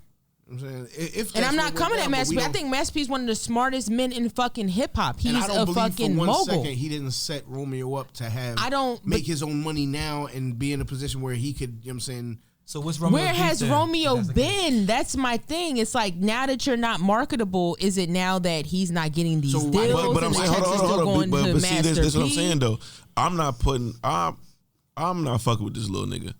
S1: I'm saying,
S3: and I'm not coming at Master P. I think Master P is one of the smartest men in fucking hip hop. He's a fucking mogul. Second,
S1: he didn't set Romeo up to make his own money now and be in a position where he could, you know what I'm saying.
S2: So what's Romeo?
S3: Where has Romeo been? That's my thing. It's like, now that you're not marketable, is it now that he's not getting these deals?
S4: But I'm saying, hold on. But see, this is what I'm saying though. I'm not fucking with this little nigga.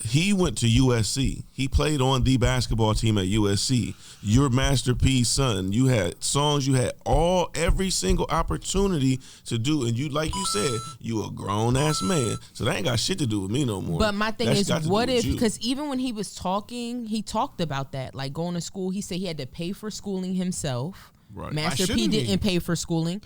S4: He went to USC. He played on the basketball team at USC. You're Master P's son. You had songs. You had every single opportunity to do. And you, like you said, you a grown ass man. So that ain't got shit to do with me no more.
S3: But my thing is, what if? Because even when he was talking, he talked about that, like going to school. He said he had to pay for schooling himself.
S4: Right.
S3: Master P didn't pay for schooling.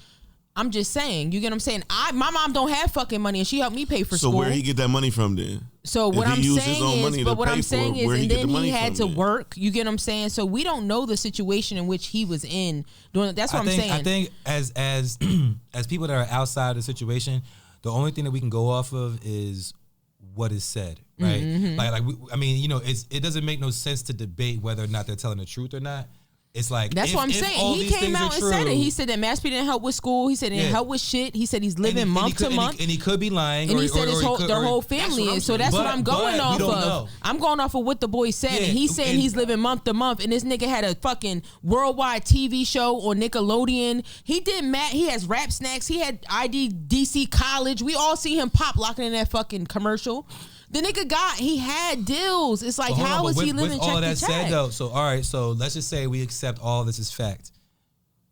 S3: I'm just saying, you get what I'm saying? My mom don't have fucking money, and she helped me pay for school.
S4: So where he get that money from then?
S3: So what I'm saying is, and then he had to work. You get what I'm saying? So we don't know the situation in which he was in. That's what I'm saying.
S2: I think as people that are outside the situation, the only thing that we can go off of is what is said, right? Mm-hmm. It doesn't make no sense to debate whether or not they're telling the truth or not. It's like,
S3: that's what I'm saying. He came out and said it. He said that Master P didn't help with school. He said he didn't help with shit. He said he's living month to month.
S2: And he could be lying.
S3: And he said their whole family is. So that's what I'm going off of. I'm going off of what the boy said. And he's saying he's living month to month. And this nigga had a fucking worldwide TV show on Nickelodeon. He has Rap Snacks. He had DC College. We all see him pop locking in that fucking commercial. The nigga he had deals. It's like, how is he living check to check? With all that said, though,
S2: so all right, so let's just say we accept all this as fact.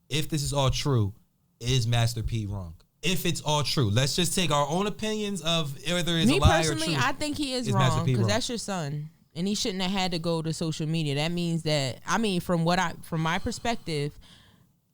S2: If this is all true, is Master P wrong? If it's all true, let's just take our own opinions of whether it's a lie or truth. Me personally,
S3: I think he is wrong, because that's your son, and he shouldn't have had to go to social media. That means that, from my perspective,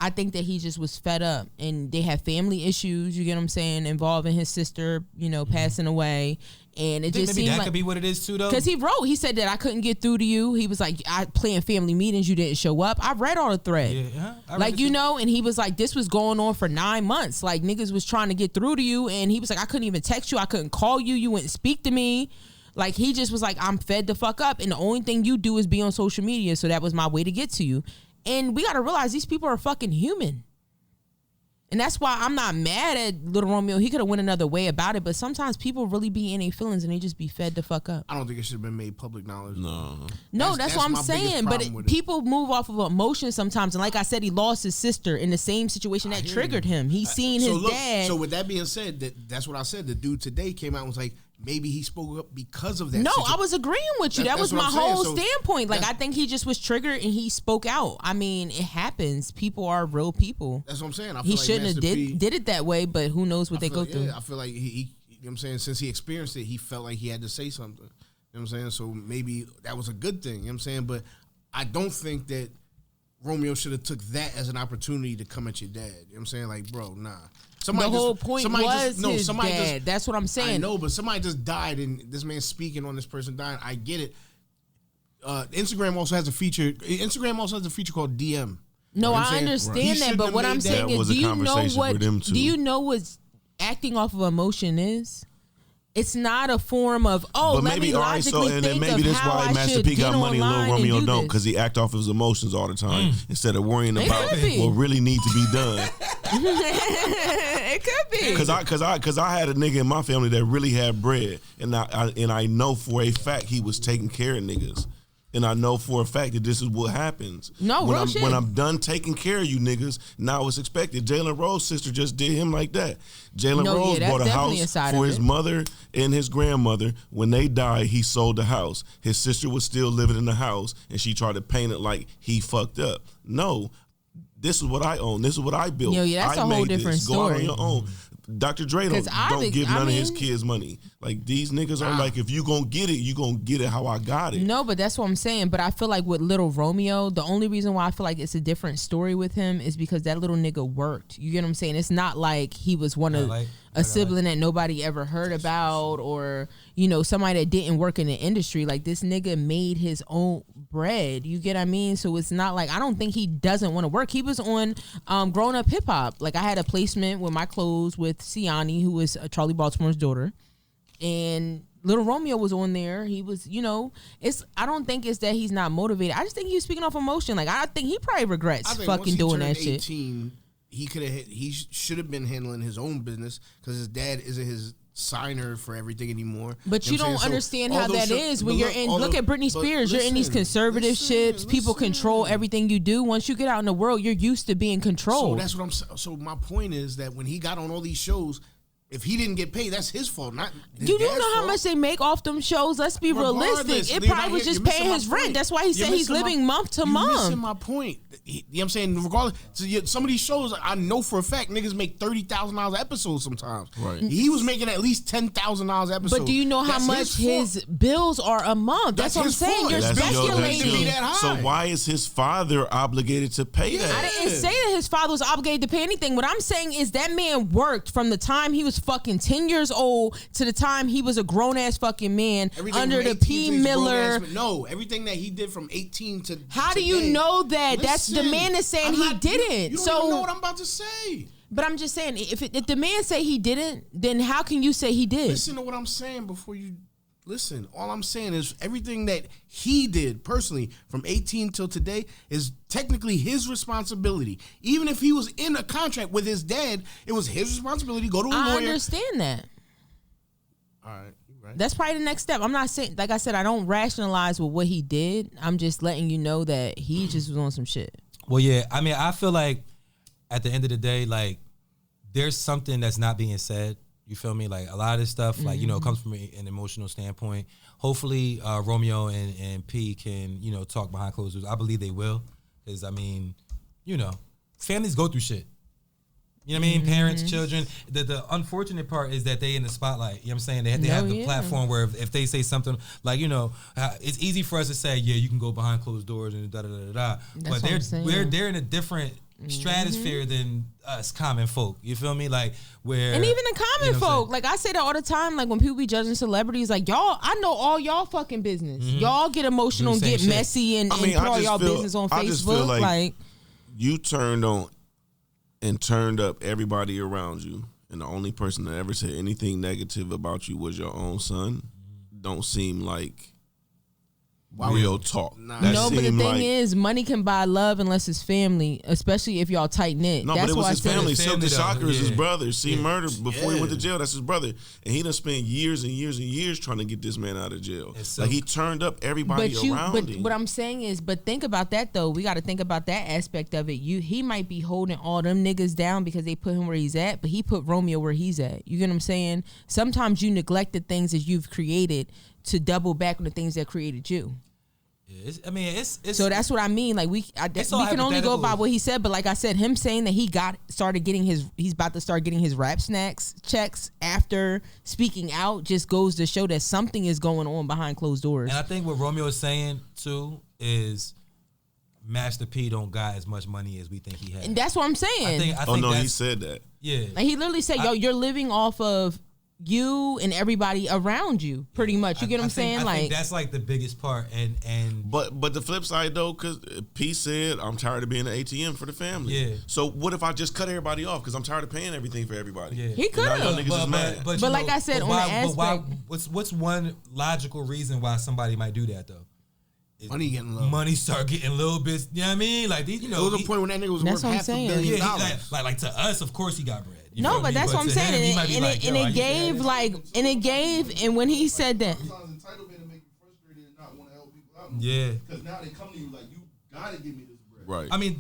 S3: I think that he just was fed up, and they had family issues. You get what I'm saying? Involving his sister, passing away, and it just
S2: maybe
S3: seemed
S2: that could be what it is too, though.
S3: Because he said that I couldn't get through to you. He was like, I planned family meetings, you didn't show up. I read all the thread, and he was like, this was going on for 9 months. Like niggas was trying to get through to you, and he was like, I couldn't even text you, I couldn't call you, you wouldn't speak to me. Like he just was like, I'm fed the fuck up, and the only thing you do is be on social media. So that was my way to get to you. And we got to realize these people are fucking human. And that's why I'm not mad at Little Romeo. He could have went another way about it, but sometimes people really be in their feelings and they just be fed the fuck up.
S1: I don't think it should have been made public knowledge.
S3: No, that's what I'm saying. But people move off of emotion sometimes. And like I said, he lost his sister in the same situation that triggered him. He seen his dad.
S1: So with that being said, that's what I said. The dude today came out and was like, maybe he spoke up because of that.
S3: No, I was agreeing with you. That was my whole standpoint. Like, I think he just was triggered and he spoke out. I mean, it happens. People are real people.
S1: That's what I'm saying.
S3: He shouldn't have did it that way, but who knows what they go through.
S1: I feel like he you know what I'm saying, since he experienced it, he felt like he had to say something. You know what I'm saying? So maybe that was a good thing. You know what I'm saying? But I don't think that Romeo should have took that as an opportunity to come at your dad. You know what I'm saying? Like, bro, nah. The
S3: whole point was his dad. That's what I'm saying.
S1: I know, but somebody just died, and this man's speaking on this person dying. I get it. Instagram also has a feature. Instagram also has a feature called DM.
S3: No, I understand that, but what I'm saying is, do you know what acting off of emotion is? It's not a form of let me logically think of how I
S4: Master P got money and Lil Romeo don't, because he act off his emotions all the time instead of worrying about what really needs to be done.
S3: It could be
S4: because I had a nigga in my family that really had bread, and I know for a fact he was taking care of niggas. And I know for a fact that this is what happens. When I'm done taking care of you niggas, now it's expected. Jalen Rose's sister just did him like that. Jalen Rose bought a house for his mother and his grandmother. When they died, he sold the house. His sister was still living in the house, and she tried to paint it like he fucked up. No, this is what I own. This is what I built.
S3: That's a whole different story.
S4: Go out on your own. Dr. Dre don't give none of his kids money. Like, these niggas are like, if you gonna get it, you gonna get it how I got it.
S3: No, but that's what I'm saying. But I feel like with Little Romeo, the only reason why I feel like it's a different story with him is because that little nigga worked. You get what I'm saying? It's not like he was a sibling that nobody ever heard about, or somebody that didn't work in the industry. Like, this nigga made his own bread. You get what I mean? So it's not like, I don't think he doesn't want to work. He was on Grown Up Hip Hop. Like, I had a placement with my clothes with Siani, who was Charlie Baltimore's daughter, and Little Romeo was on there. He was, I don't think it's that he's not motivated. I just think he was speaking off emotion. Like, I think he probably regrets fucking doing that 18, shit.
S1: He should have been handling his own business, because his dad isn't his signer for everything anymore.
S3: But you don't understand how that is when you're in. Look at Britney Spears. You're in these conservationships. People control everything you do. Once you get out in the world, you're used to being controlled.
S1: So that's what I'm saying. So my point is that when he got on all these shows, if he didn't get paid, that's his fault, not his
S3: You do
S1: dad's
S3: know how
S1: fault.
S3: much they make off them shows? Let's be realistic. It probably was just paying his rent. That's why he said he's living month to month.
S1: You're missing my point. You know what I'm saying? Regardless, some of these shows, I know for a fact niggas make $30,000 an episode sometimes.
S4: Right.
S1: He was making at least $10,000 an episode.
S3: But do you know how much his bills are a month? That's what I'm saying. You're speculating.
S4: So why is his father obligated to pay that?
S3: I didn't say that his father was obligated to pay anything. What I'm saying is that man worked from the time he was fucking 10 years old to the time he was a grown ass fucking man under the P. Miller.
S1: No, everything that he did from 18 to.
S3: How do you know that? That's the man is saying he didn't.
S1: You don't even know what I'm about to say.
S3: But I'm just saying, if the man say he didn't, then how can you say he did?
S1: Listen to what I'm saying before you listen. All I'm saying is everything that he did personally from 18 till today is technically his responsibility. Even if he was in a contract with his dad, it was his responsibility to go to a lawyer.
S3: I understand that.
S1: All right. Right.
S3: That's probably the next step. I'm not saying, like I said, I don't rationalize with what he did. I'm just letting you know that he just was on some shit.
S2: Well, yeah. I mean, I feel like at the end of the day, like, there's something that's not being said. You feel me? Like, a lot of this stuff, like, comes from an emotional standpoint. Hopefully, Romeo and P can, talk behind closed doors. I believe they will. Because, I mean, families go through shit. You know what I mean? Parents, children. The unfortunate part is that they in the spotlight. You know what I'm saying? They have the platform where if they say something like, it's easy for us to say, yeah, you can go behind closed doors and da-da-da-da-da. But they're in a different stratosphere than us common folk. You feel me? Like where,
S3: and even the common folk, like I say that all the time. Like when people be judging celebrities, like y'all, I know all y'all fucking business. Y'all get emotional, and get
S2: shit.
S3: messy, and put all y'all business on
S4: I just feel
S3: Facebook. Like
S4: you turned on and turned up everybody around you, and the only person that ever said anything negative about you was your own son. Don't seem like real talk.
S3: No, but the thing is, money can buy love unless it's family, especially if y'all tight knit.
S4: No,
S3: that's
S4: but it was his family. Silk the Shocker is his
S2: Yeah.
S4: brother. See murder before he went to jail. That's his brother, and he done spent years and years and years trying to get this man out of jail. Like he turned up everybody around him.
S3: What I'm saying is, but think about that though. We got to think about that aspect of it. He might be holding all them niggas down because they put him where he's at, but he put Romeo where he's at. You get what I'm saying? Sometimes you neglect the things that you've created to double back on the things that created you.
S2: It's
S3: so that's what I mean. Like we can only go by what he said, but like I said, him saying that he's about to start getting his rap snacks checks after speaking out just goes to show that something is going on behind closed doors.
S2: And I think what Romeo is saying too is Master P don't got as much money as we think he has.
S3: And that's what I'm saying.
S2: I think
S4: he said that.
S2: Yeah,
S3: like he literally said, you're living off of you and everybody around you, pretty much. You get what I'm saying?
S2: I think that's like the biggest part. And
S4: but the flip side though, because P said, I'm tired of being an ATM for the family.
S2: Yeah.
S4: So what if I just cut everybody off because I'm tired of paying everything for everybody?
S3: Yeah. He could have. But like I said, on the aspect,
S2: what's one logical reason why somebody might do that though?
S1: Money getting low.
S2: Money start getting a little bit. You know what I mean? Like these,
S1: there was a point when that nigga was worth $500 million.
S2: Like to us, of course he got bread.
S3: No, but that's what I'm saying. And it gave, and when he said that.
S2: Yeah.
S6: Because now they come to you like, you gotta give me this bread.
S4: Right.
S2: I mean,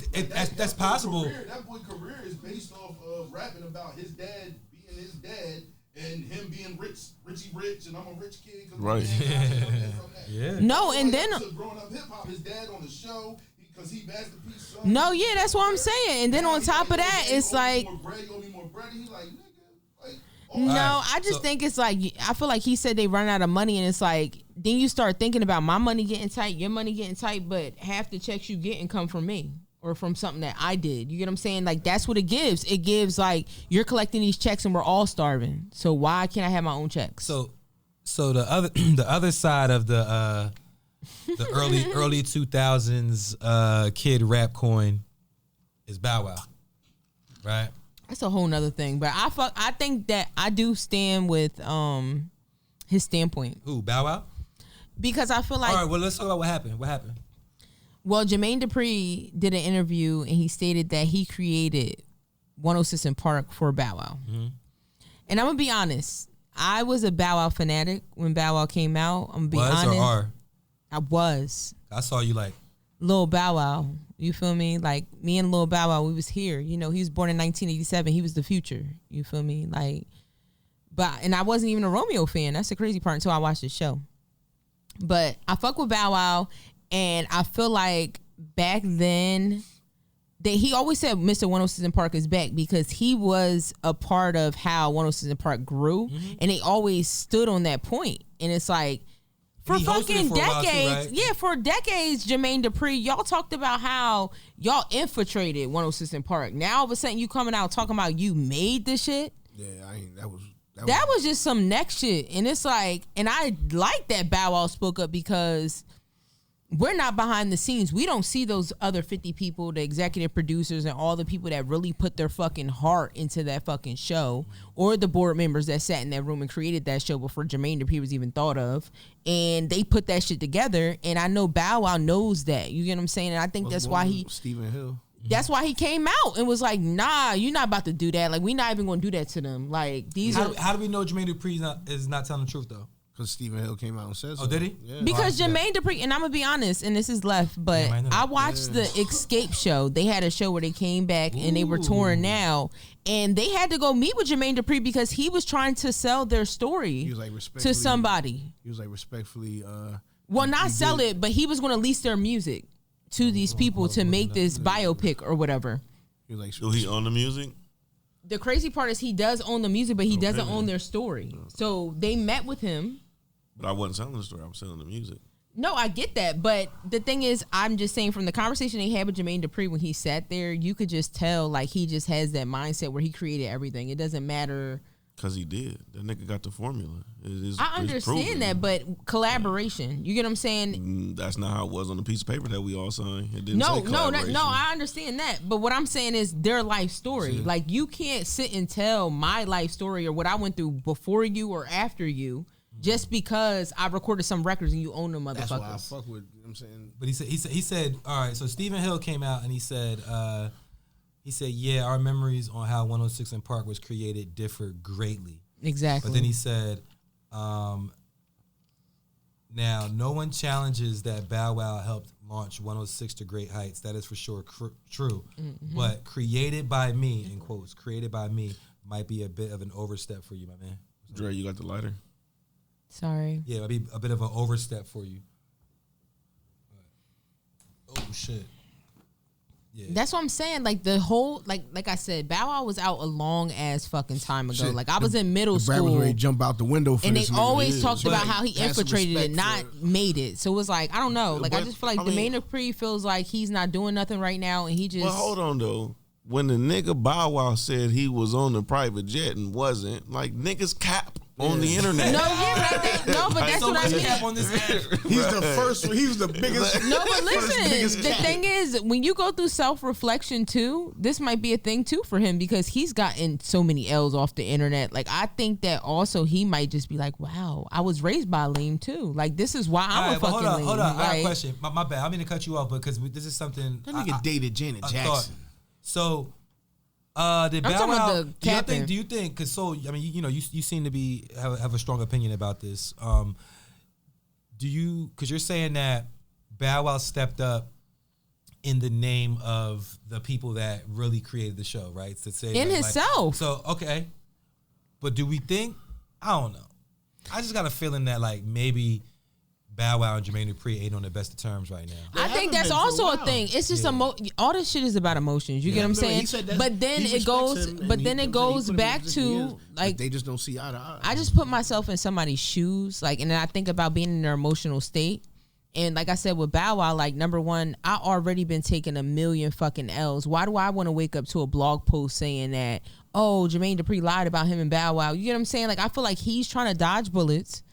S2: that's possible.
S6: That boy career is based off of rapping about his dad being his dad and him being Richie Rich, and I'm a rich kid.
S4: Right.
S2: Yeah.
S3: No, and then
S6: growing up hip hop, his dad on the show. Because he Master P's son.
S3: No, yeah, that's what I'm saying. And then on top of that, it's like, no, I just think it's like, I feel like he said they run out of money, and it's like, then you start thinking about my money getting tight, your money getting tight, but half the checks you getting come from me or from something that I did. You get what I'm saying? Like, that's what it gives. It gives like, you're collecting these checks and we're all starving. So why can't I have my own checks?
S2: So the other side of the early 2000s kid rap coin is Bow Wow, right?
S3: That's a whole nother thing. But I think that I do stand with his standpoint.
S2: Who, Bow Wow?
S3: Because I feel like,
S2: all right, well, let's talk about what happened.
S3: Well, Jermaine Dupri did an interview and he stated that he created 106 in Park for Bow Wow. Mm-hmm. And I'm gonna be honest, I was a Bow Wow fanatic when Bow Wow came out. I'm gonna be honest.
S2: Or are?
S3: I was.
S2: I saw you like
S3: Lil Bow Wow. You feel me? Like me and Lil Bow Wow, we was here. You know, he was born in 1987. He was the future. You feel me? Like, and I wasn't even a Romeo fan. That's the crazy part until I watched the show. But I fuck with Bow Wow, and I feel like back then that he always said Mr. 106 in Park is back because he was a part of how 106 in Park grew, and they always stood on that point. And it's like, for fucking decades, for decades, Jermaine Dupri, y'all talked about how y'all infiltrated 106 in Park. Now all of a sudden you coming out talking about you made this shit.
S1: Yeah,
S3: that was just some next shit. And it's like, and I like that Bow Wow spoke up because we're not behind the scenes. We don't see those other 50 people, the executive producers and all the people that really put their fucking heart into that fucking show, or the board members that sat in that room and created that show before Jermaine Dupri was even thought of. And they put that shit together. And I know Bow Wow knows that. You get what I'm saying? And I think that's why
S1: Stephen Hill.
S3: That's why he came out and was like, nah, you're not about to do that. Like, we're not even going to do that to them. Like,
S2: How do we know Jermaine Dupri is not telling the truth, though?
S1: Because Stephen Hill came out and said so.
S2: Oh, did he?
S1: Yeah.
S3: Because Jermaine Dupri, and I'm going to be honest, and this is left, but I watched the Escape show. They had a show where they came back and they were touring now. And they had to go meet with Jermaine Dupri because he was trying to sell their story to somebody.
S1: He was like, respectfully.
S3: Well, not sell it, but he was going to lease their music to these people to make this biopic or whatever.
S1: He was like,
S4: so he own the music?
S3: The crazy part is he does own the music, but he doesn't own their story. So they met with him.
S4: But I wasn't selling the story. I was selling the music.
S3: No, I get that, but the thing is, I'm just saying from the conversation they had with Jermaine Dupri when he sat there, you could just tell like he just has that mindset where he created everything. It doesn't matter.
S4: Because he did. That nigga got the formula.
S3: I understand that, but collaboration. You get what I'm saying?
S4: That's not how it was on the piece of paper that we all signed. It didn't
S3: No,
S4: say collaboration.
S3: I understand that. But what I'm saying is their life story.
S4: Yeah.
S3: Like, you can't sit and tell my life story or what I went through before you or after you just because I recorded some records and you own them motherfuckers.
S1: That's why I fuck with, you know what I'm saying?
S2: But he said, all right, so Stephen Hill came out and he said, yeah, our memories on how 106 and Park was created differ greatly.
S3: Exactly.
S2: But then he said, now no one challenges that Bow Wow helped launch 106 to great heights. That is for sure true. Mm-hmm. But created by me, in quotes, created by me might be a bit of an overstep for you, my man.
S4: Dre, you got the lighter?
S3: Sorry.
S2: Yeah, it might be a bit of an overstep for you. Oh, shit. Yeah.
S3: That's what I'm saying. Like the whole, like I said, Bow Wow was out a long ass fucking time ago.
S1: Shit,
S3: like I was in middle
S1: Brad
S3: school.
S1: was ready to jump out the window for
S3: and
S1: this
S3: they
S1: nigga.
S3: always talked about how he
S1: Have some
S3: infiltrated it,
S1: respect
S3: not
S1: for
S3: made it. So it was like, I don't know. Like I
S4: But,
S3: just feel like
S4: I mean-
S3: Jermaine Dupri feels like he's not doing nothing right now, and he just.
S4: Well, hold on, though. When the nigga Bow Wow said he was on the private jet and wasn't, like, niggas cap on the internet.
S3: No, yeah, but I think, no, but that's
S2: so
S3: what I
S2: much
S3: mean.
S2: cap on this app.
S1: He's the first. He was the biggest.
S3: No, but
S1: biggest
S3: listen, the
S1: cat.
S3: thing is, when you go through self-reflection too, this might be a thing too for him because he's gotten so many L's off the internet. Like, I think that also he might just be like, wow, I was raised by a lean too. Like, this is why I'm a fucking
S2: hold on.
S3: lean.
S2: I got a
S3: Like,
S2: question. My bad. I mean to cut you off because this is something.
S1: That nigga dated Janet Jackson.
S2: So, did
S3: I'm
S2: Bow
S3: talking about
S2: Wow?
S3: the captain.
S2: Do you think? Because I mean, you seem to have a strong opinion about this. Do you? Because you're saying that Bow Wow stepped up in the name of the people that really created the show, right? To say
S3: in himself.
S2: So okay, but do we think? I don't know. I just got a feeling that like maybe Bow Wow and Jermaine Dupri ain't on the best of terms right now.
S3: I think that's
S1: been for a
S3: also a
S1: while.
S3: thing. It's just all this shit is about emotions. You get what I'm
S1: Remember,
S3: saying?
S1: he said that
S3: But then
S1: he
S3: it goes.
S1: respects him,
S3: But
S1: and
S3: then
S1: he
S3: it
S1: put him in
S3: goes
S1: the
S3: back
S1: position he is,
S3: to
S1: but
S3: like
S1: they just don't see eye to eye.
S3: I just put myself in somebody's shoes, like, and then I think about being in their emotional state. And like I said with Bow Wow, like, number one, I already been taking a million fucking L's. Why do I want to wake up to a blog post saying that, oh, Jermaine Dupri lied about him and Bow Wow? You get what I'm saying? Like, I feel like he's trying to dodge bullets.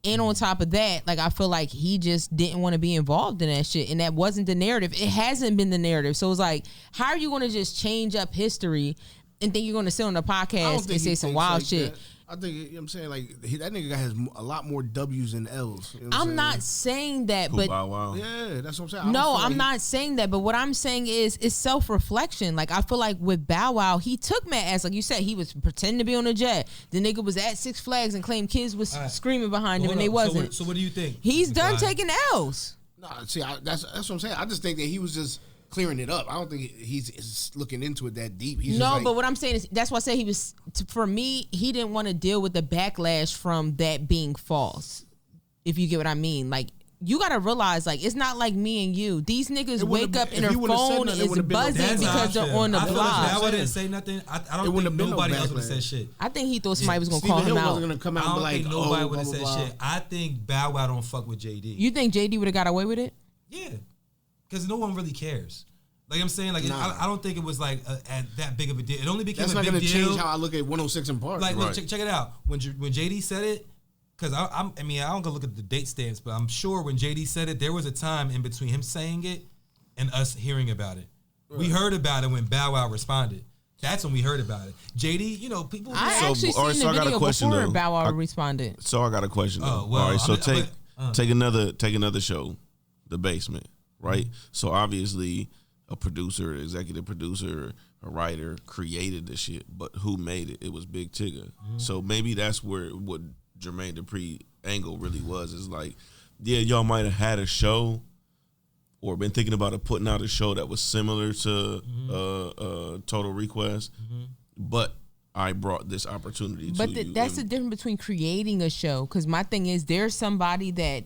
S3: And on top of that, like, I feel like he just didn't want to be involved in that shit. And that wasn't the narrative. It hasn't been the narrative. So it's like, how are you going to just change up history and think you're going to sit on a podcast and say some wild shit?
S1: That. I think, you know what I'm saying, like, that nigga has a lot more W's than L's. You know what
S3: I'm
S1: saying?
S3: not saying that,
S4: Who,
S3: but
S4: Bow Wow?
S1: Yeah, that's what I'm saying.
S3: no, I'm not saying that. But what I'm saying is, it's self-reflection. Like, I feel like with Bow Wow, he took mad ass. Like you said, he was pretending to be on a jet. The nigga was at Six Flags and claimed kids was screaming behind him, and they wasn't.
S2: So what do you think?
S3: He's done taking L's.
S1: No, see, that's what I'm saying. I just think that he was just clearing it up. I don't think he's looking into it that deep. He's just like,
S3: But what I'm saying is, that's why I said he was. For me, he didn't want to deal with the backlash from that being false. If you get what I mean, like, you gotta realize, like, it's not like me and you. These niggas wake up and their phone is buzzing because they're on the
S2: I feel
S3: blog.
S2: like Bow Wow didn't say nothing. I don't think nobody else would have said shit.
S3: I think he thought somebody was gonna
S1: Stephen
S3: call him
S1: Hill
S3: out.
S1: wasn't gonna come out
S2: I
S1: and be
S2: don't
S1: like,
S2: think nobody would have
S1: blah,
S2: said
S1: blah, blah.
S2: shit. I think Bow Wow don't fuck with JD.
S3: You think JD would have got away with it?
S2: Yeah, because no one really cares. Like I'm saying, like I don't think it was like that big of a deal. It only became
S1: That's
S2: a
S1: not
S2: big
S1: gonna
S2: deal.
S1: change how I look at 106 and Park.
S2: Like,
S1: Right.
S2: look, check it out. When JD said it, because I mean, I don't go look at the date stamps, but I'm sure when JD said it, there was a time in between him saying it and us hearing about it. Right. We heard about it when Bow Wow responded. That's when we heard about it. JD, people.
S3: I actually seen the video before Bow Wow responded.
S4: So I got a question though.
S2: Oh, well,
S4: all right, so take another show, The Basement, right? So obviously, a producer, executive producer, a writer created the shit, but who made it? It was Big Tigger. Mm-hmm. So maybe that's where what Jermaine Dupri angle really was. Is like, yeah, y'all might have had a show or been thinking about putting out a show that was similar to Total Request, but I brought this opportunity to you.
S3: But that's the difference between creating a show. Because my thing is, there's somebody that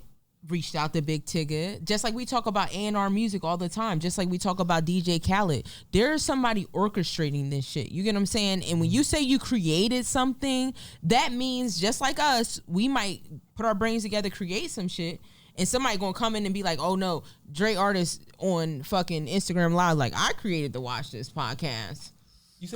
S3: reached out to Big Tigger, just like we talk about A&R music all the time, just like we talk about DJ Khaled. There's somebody orchestrating this shit. You get what I'm saying? And when you say you created something, that means just like us, we might put our brains together, create some shit, and somebody gonna come in and be like, oh no, Dre artist on fucking Instagram Live, like, I created the Watch This podcast.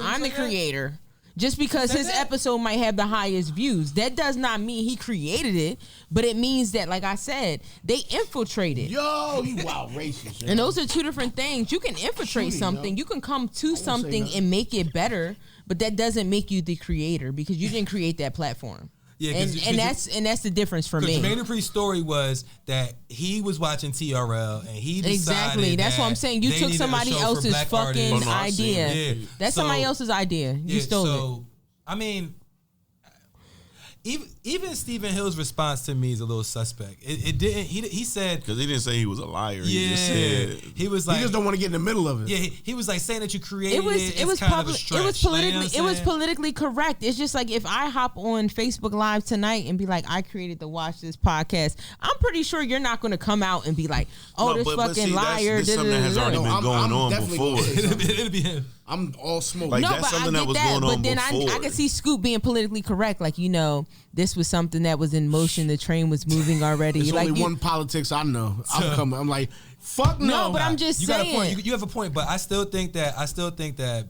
S3: I'm the creator. Just because his episode might have the highest views, that does not mean he created it, but it means that, like I said, they infiltrated.
S1: Yo, you wild racist.
S3: And those are two different things. You can infiltrate something. You can come to something and make it better, but that doesn't make you the creator because you didn't create that platform. Yeah, and that's the difference for me.
S2: Jermaine Dupri's story was that he was watching TRL and he decided
S3: exactly. That's what I'm saying. You took somebody else's fucking idea. Yeah. That's somebody else's idea. You stole it.
S2: I mean, even Stephen Hill's response to me is a little suspect. It didn't. He said
S4: because he didn't say he was a liar. He just said
S2: he was like
S1: he just don't want to get in the middle of it.
S2: Yeah, he was like saying that you created
S3: it was politically correct. It's just like if I hop on Facebook Live tonight and be like, I created the Watch This podcast. I'm pretty sure you're not going to come out and be like, oh, this fucking liar.
S4: This something that has already been going on before.
S2: It'll be him.
S1: I'm all smoke.
S4: Like, that's something that was going on
S3: then
S4: before.
S3: I can see Scoop being politically correct. Like, this was something that was in motion. The train was moving already.
S1: There's
S3: like
S1: only one politics I know. I'm like, fuck no.
S3: No, but I'm just saying.
S2: Got a point. You have a point, but I still think that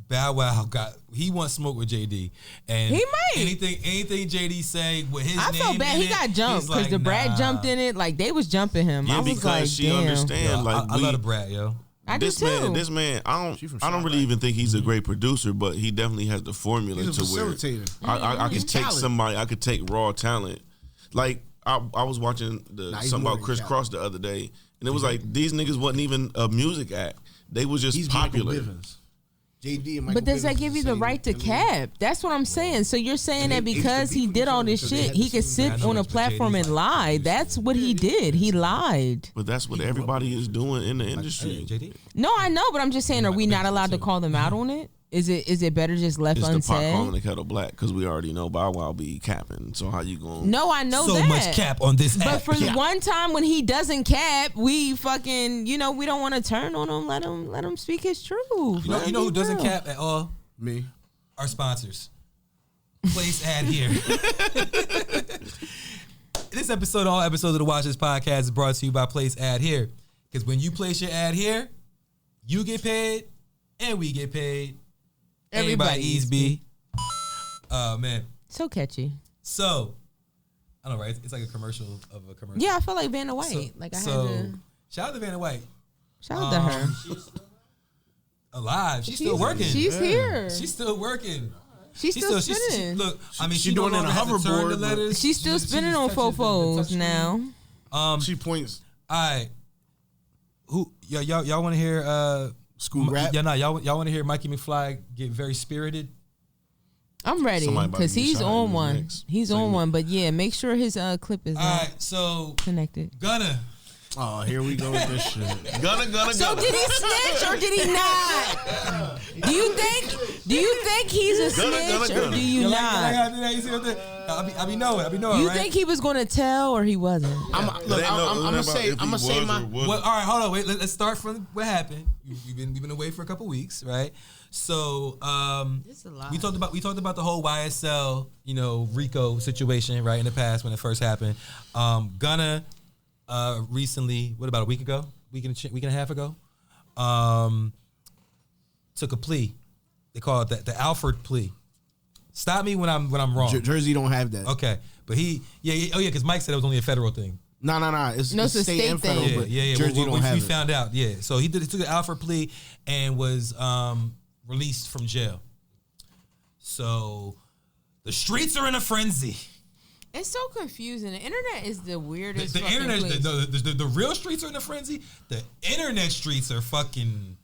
S2: Bow Wow he wants smoke with JD, and
S3: he might
S2: anything JD say with his
S3: I
S2: name.
S3: felt bad. He got jumped because the Brad jumped in it. Like they was jumping him.
S4: Yeah,
S3: I was
S4: because
S3: like,
S4: she
S3: damn.
S4: understand. Like
S2: I love the Brad, yo.
S3: I do too.
S4: This man, I don't really even think he's a great producer, but he definitely has the formula
S1: he's a
S4: to where I could take somebody, I could take raw talent. Like I was watching something about Chris Cross the other day, and it was like these niggas wasn't even a music act; they was just popular.
S1: JD and
S3: but does that give you the right to cap? That's what I'm saying. So you're saying that because he did all this shit, he could sit on a platform and lie. That's what he did. He lied.
S4: But that's what everybody is doing in the industry.
S3: No, I know, but I'm just saying, are we not allowed to call them out on it? Is it better just left unsaid?
S4: It's the pot calling the kettle black because we already know Bow Wow be capping. So how you going?
S3: No, I know
S2: so
S3: that.
S2: So much cap on this app.
S3: But for the one time when he doesn't cap, we fucking, we don't want to turn on him. Let him speak his truth.
S2: You know who doesn't cap at all?
S1: Me.
S2: Our sponsors. Place ad here. This episode, all episodes of the Watch This podcast is brought to you by Place Ad Here. Because when you place your ad here, you get paid and we get paid. Everybody eats B. Oh, man.
S3: So catchy.
S2: So, I don't know, right? It's like a commercial of a commercial.
S3: Yeah, I feel like Vanna White.
S2: Shout out to Vanna White.
S3: Shout out to her.
S2: Alive. She's still working.
S3: She's here.
S2: She's still working.
S3: She's still spinning.
S2: Look, I mean,
S1: she's doing it in a hoverboard.
S3: She's still spinning on fofos now.
S1: She points.
S2: All right. Y'all want to hear...
S1: School rap?
S2: Yeah, y'all want to hear Mikey McFly get very spirited?
S3: I'm ready because he's on one. He's on one, but yeah, make sure his clip is connected.
S2: Gunna.
S1: Oh, here we go with this shit.
S4: Gunna.
S3: So did he snitch or did he not? Do you think he's a snitch or do you not?
S2: I be knowing.
S3: You think he was going to tell or he wasn't?
S1: I'm gonna say my.
S2: Well, all right, hold on. Wait, let's start from what happened. We've been away for a couple weeks, right? So we talked about the whole YSL RICO situation, right, in the past when it first happened. Gunna recently, what about a week and a half ago, took a plea. They call it the Alford plea. Stop me when I'm wrong.
S1: Jersey don't have that.
S2: Okay, but because Mike said it was only a federal thing.
S1: No. It's a state and federal.
S3: thing.
S1: But Jersey don't have it.
S2: We found out. Yeah, so he took an Alford plea and was released from jail. So the streets are in a frenzy.
S3: It's so confusing. The internet is the weirdest.
S2: The internet, the real streets are in a frenzy. The internet streets are fucking.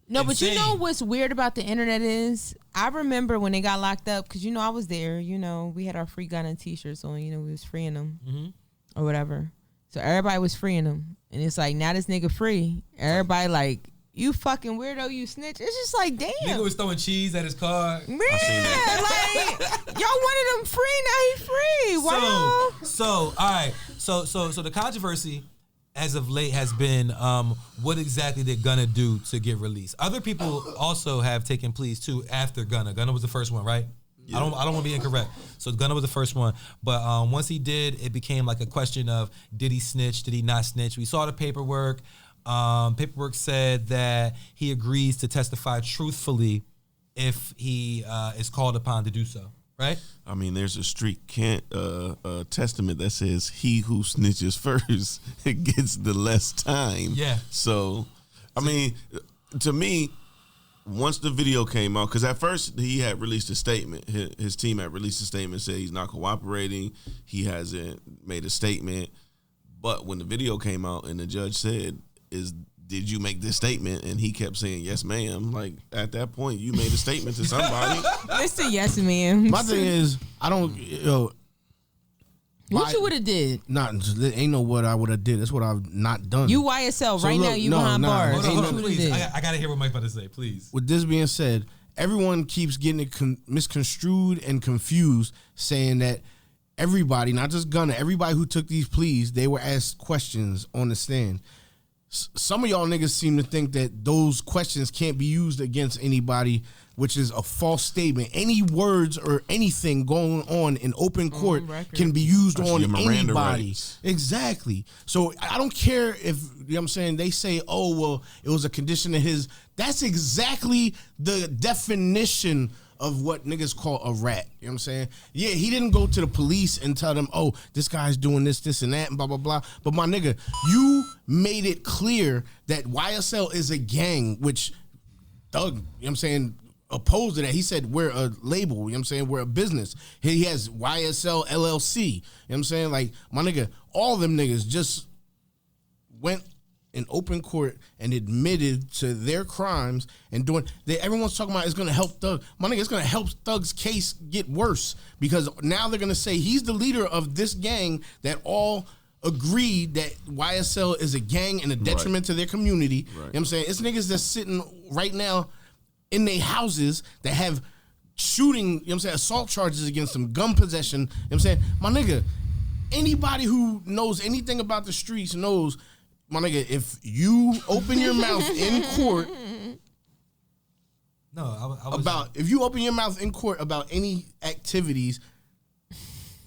S3: No,
S2: insane.
S3: But you know what's weird about the internet is I remember when they got locked up because I was there. We had our free Gunna t-shirts on. We was freeing them or whatever. So everybody was freeing them, and it's like now this nigga free. Everybody like. You fucking weirdo, you snitch. It's just like, damn.
S2: Nigga was throwing cheese at his car.
S3: Man, like, y'all wanted him free, now he free. Wow.
S2: So, all right. So the controversy as of late has been what exactly did Gunna do to get released? Other people also have taken pleas too after Gunna. Gunna was the first one, right? I don't want to be incorrect. So Gunna was the first one, but once he did, it became like a question of did he snitch? Did he not snitch? We saw the paperwork. Paperwork said that he agrees to testify truthfully if he is called upon to do so. Right?
S4: I mean, there's a street testament that says he who snitches first gets the less time.
S2: Yeah.
S4: So, I mean, to me, once the video came out, because at first he had released a statement. His team had released a statement, said he's not cooperating. He hasn't made a statement. But when the video came out and the judge said, did you make this statement? And he kept saying, yes, ma'am. Like, at that point, you made a statement to somebody.
S3: Mr. Yes, ma'am.
S1: My thing is, I don't,
S3: what you would have did?
S1: Ain't no what I would have did. That's what I've not done.
S3: You YSL
S1: So
S3: right
S1: look,
S3: now. You
S1: no,
S3: behind
S1: nah,
S3: bars.
S2: Hold
S3: What
S2: on,
S3: you would've
S2: please.
S3: did?
S2: I got to hear what Mike about to say, please.
S1: With this being said, everyone keeps getting it misconstrued and confused, saying that everybody, not just Gunna, everybody who took these pleas, they were asked questions on the stand. Some of y'all niggas seem to think that those questions can't be used against anybody, which is a false statement. Any words or anything going on in open court can be used on anybody. Rights. Exactly. So I don't care if, you know what I'm saying, they say, oh, well, it was a condition of his. That's exactly the definition of what niggas call a rat. You know what I'm saying? Yeah, he didn't go to the police and tell them, oh, this guy's doing this, and that, and blah, blah, blah. But my nigga, you made it clear that YSL is a gang, which Thug, you know what I'm saying, opposed to that. He said, we're a label, you know what I'm saying? We're a business. He has YSL LLC. You know what I'm saying? Like, my nigga, all them niggas just went in open court and admitted to their crimes and doing that. Everyone's talking about it's going to help Thug. My nigga, it's going to help Thug's case get worse because now they're going to say he's the leader of this gang that all agreed that YSL is a gang and a detriment to their community. Right. You know what I'm saying? It's niggas that's sitting right now in their houses that have shooting, you know what I'm saying, assault charges against them, gun possession. You know what I'm saying? My nigga, anybody who knows anything about the streets knows, my nigga, if you open your mouth in court if you open your mouth in court about any activities,